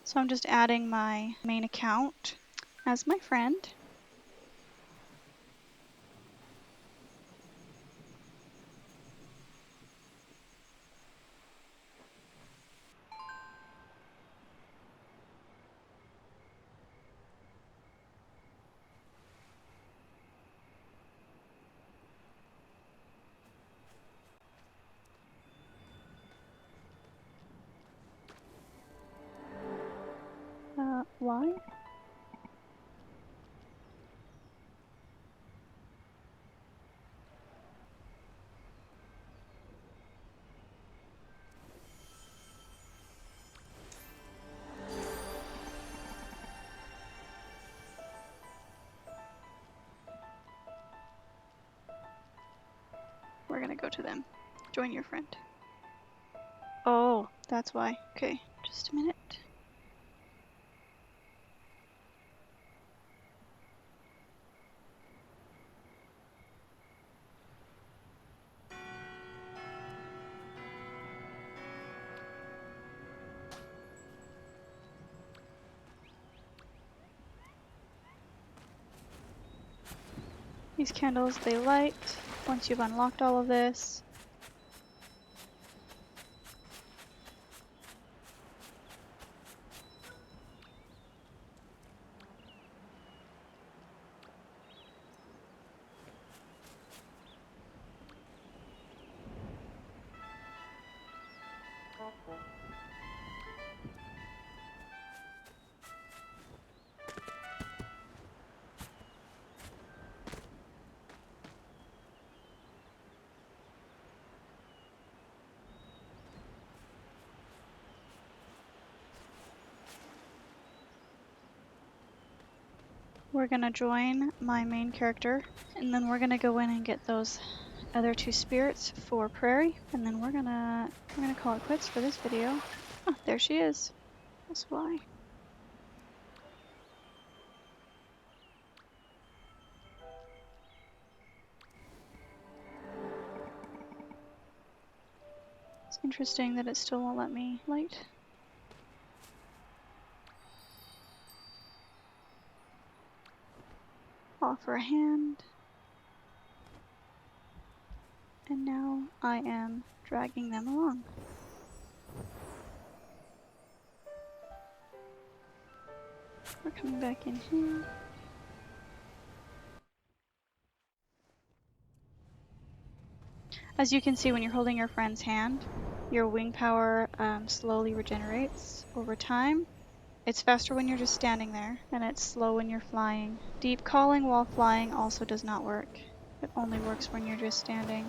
So I'm just adding my main account as my friend. Why? We're gonna go to them. Join your friend. Oh, that's why. Okay, just a minute. These candles, they light once you've unlocked all of this. We're gonna join my main character, and then we're gonna go in and get those other two spirits for Prairie, and then we're gonna call it quits for this video. Oh, there she is. That's why. It's interesting that it still won't let me light. Offer a hand. And now I am dragging them along. We're coming back in here. As you can see, when you're holding your friend's hand, your wing power slowly regenerates over time. It's faster when you're just standing there, and it's slow when you're flying. Deep calling while flying also does not work. It only works when you're just standing.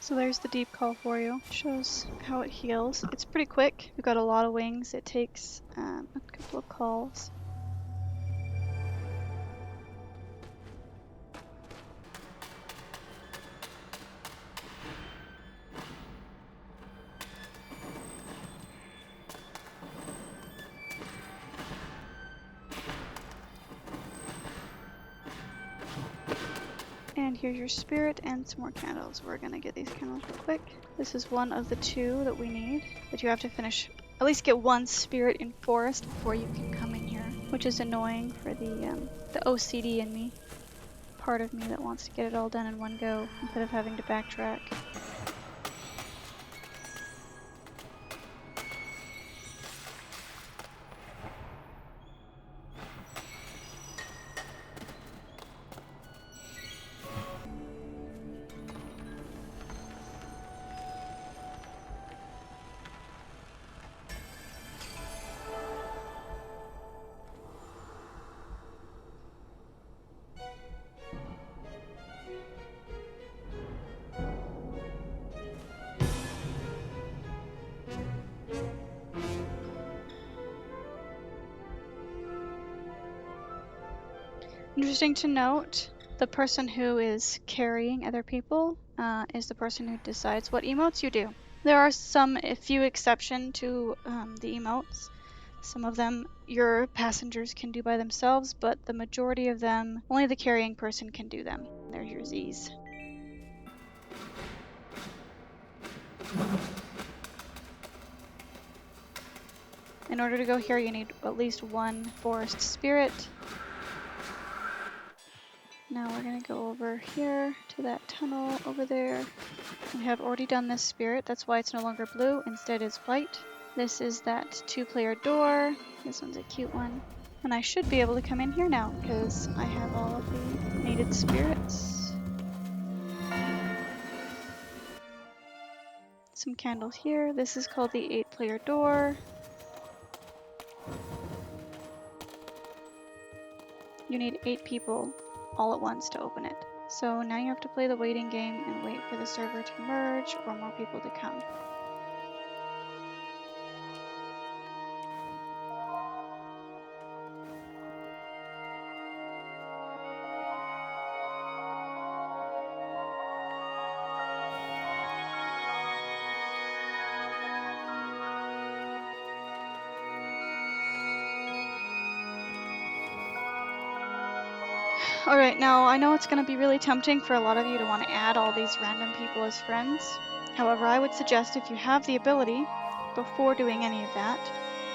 So there's the deep call for you. Shows how it heals. It's pretty quick. You've got a lot of wings. It takes a couple of calls. And here's your spirit and some more candles. We're gonna get these candles real quick. This is one of the 2 that we need, but you have to finish, at least get 1 spirit in forest before you can come in here, which is annoying for the OCD in me, part of me that wants to get it all done in one go instead of having to backtrack. Interesting to note, the person who is carrying other people is the person who decides what emotes you do. There are a few exceptions to the emotes. Some of them your passengers can do by themselves, but the majority of them, only the carrying person can do them. There's your Z's. In order to go here, you need at least 1 forest spirit. Now we're going to go over here to that tunnel over there. We have already done this spirit, that's why it's no longer blue, instead it's white. This is that 2-player door. This one's a cute one. And I should be able to come in here now, because I have all of the needed spirits. Some candles here. This is called the 8-player door. You need 8 people all at once to open it. So now you have to play the waiting game and wait for the server to merge or more people to come. Alright, now I know it's going to be really tempting for a lot of you to want to add all these random people as friends. However, I would suggest if you have the ability, before doing any of that,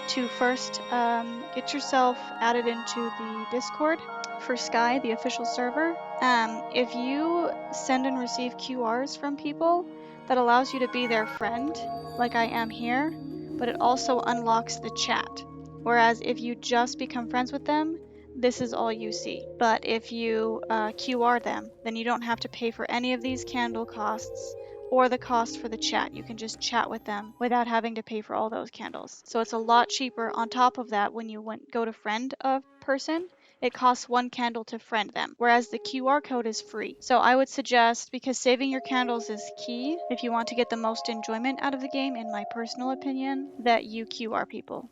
to first get yourself added into the Discord for Sky, the official server. If you send and receive QRs from people, that allows you to be their friend, like I am here, but it also unlocks the chat. Whereas if you just become friends with them, this is all you see. But if you QR them, then you don't have to pay for any of these candle costs or the cost for the chat. You can just chat with them without having to pay for all those candles. So it's a lot cheaper. On top of that, when you go to friend a person, it costs 1 candle to friend them, whereas the QR code is free. So I would suggest, because saving your candles is key if you want to get the most enjoyment out of the game, in my personal opinion, that you QR people.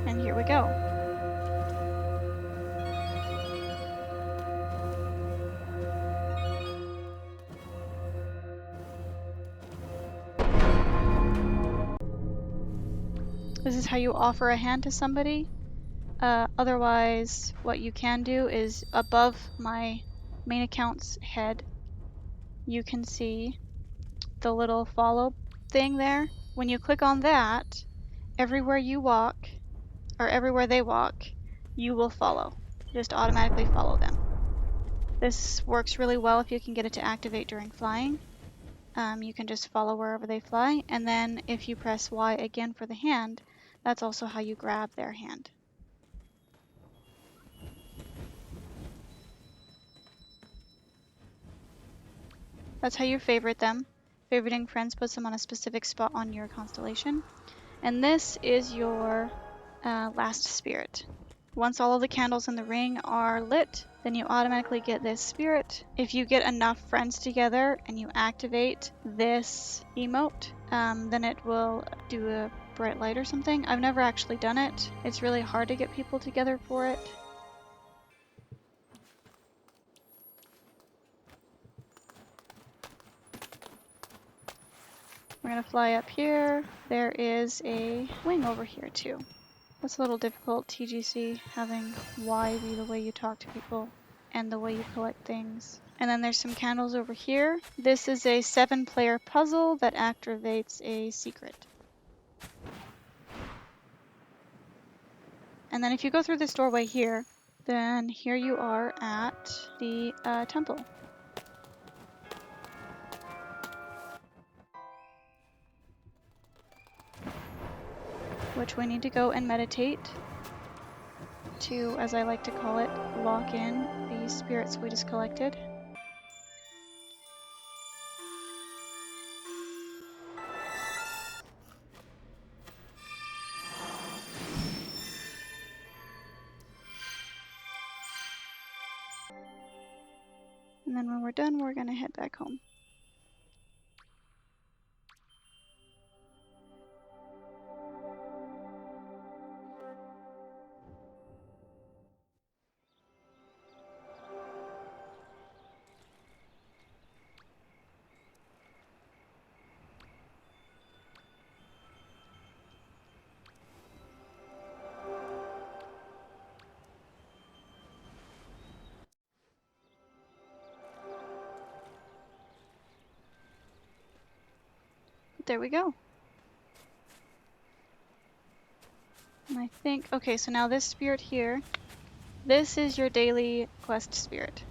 And here we go. This is how you offer a hand to somebody. Otherwise, what you can do is above my main account's head, you can see the little follow thing there. When you click on that, everywhere you walk, or everywhere they walk, you will follow. Just automatically follow them. This works really well if you can get it to activate during flying. You can just follow wherever they fly, and then if you press Y again for the hand, that's also how you grab their hand. That's how you favorite them. Favoriting friends puts them on a specific spot on your constellation. And this is your last spirit. Once all of the candles in the ring are lit, then you automatically get this spirit. If you get enough friends together and you activate this emote, then it will do a bright light or something. I've never actually done it. It's really hard to get people together for it. We're gonna fly up here. There is a wing over here too. That's a little difficult, TGC, having Y be the way you talk to people and the way you collect things. And then there's some candles over here. This is a 7-player puzzle that activates a secret. And then if you go through this doorway here, then here you are at the temple. Which we need to go and meditate to, as I like to call it, lock in the spirits we just collected. And then when we're done, we're gonna head back home. There we go. And I think, okay, so now this spirit here, this is your daily quest spirit.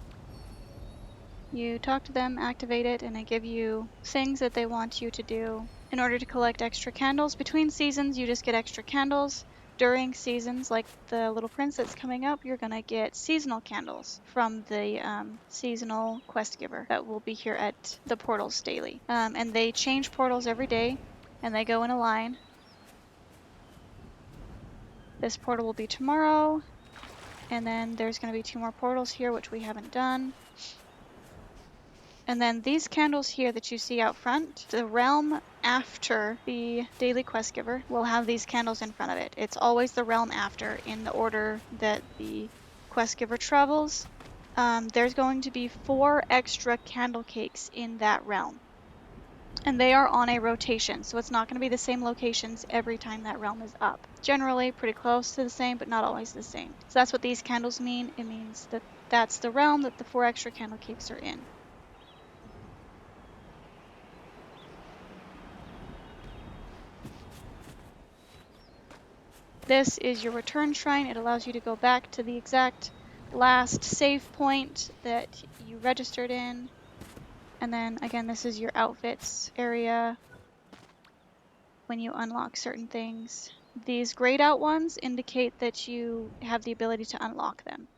You talk to them, activate it, and they give you things that they want you to do in order to collect extra candles. Between seasons, you just get extra candles. During seasons, like the Little Prince that's coming up, you're gonna get seasonal candles from the seasonal quest giver that will be here at the portals daily. And they change portals every day, and they go in a line. This portal will be tomorrow, and then there's gonna be 2 more portals here, which we haven't done. And then these candles here that you see out front, the realm after the daily quest giver will have these candles in front of it. It's always the realm after in the order that the quest giver travels. There's going to be 4 extra candle cakes in that realm. And they are on a rotation, so it's not going to be the same locations every time that realm is up. Generally pretty close to the same, but not always the same. So that's what these candles mean. It means that that's the realm that the 4 extra candle cakes are in. This is your return shrine. It allows you to go back to the exact last save point that you registered in. And then again, this is your outfits area when you unlock certain things. These grayed out ones indicate that you have the ability to unlock them.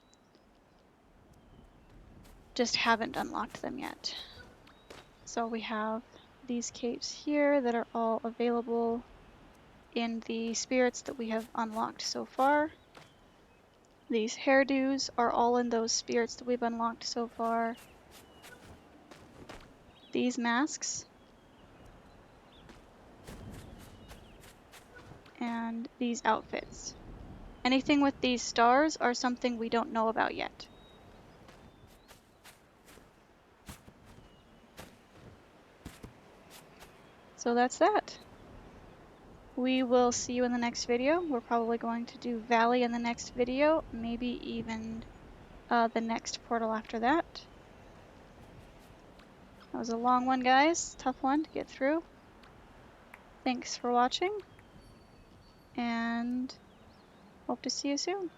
Just haven't unlocked them yet. So we have these capes here that are all available in the spirits that we have unlocked so far. These hairdos are all in those spirits that we've unlocked so far. These masks. And these outfits. Anything with these stars are something we don't know about yet. So that's that. We will see you in the next video. We're probably going to do Valley in the next video, maybe even the next portal after that. That was a long one, guys. Tough one to get through. Thanks for watching, and hope to see you soon.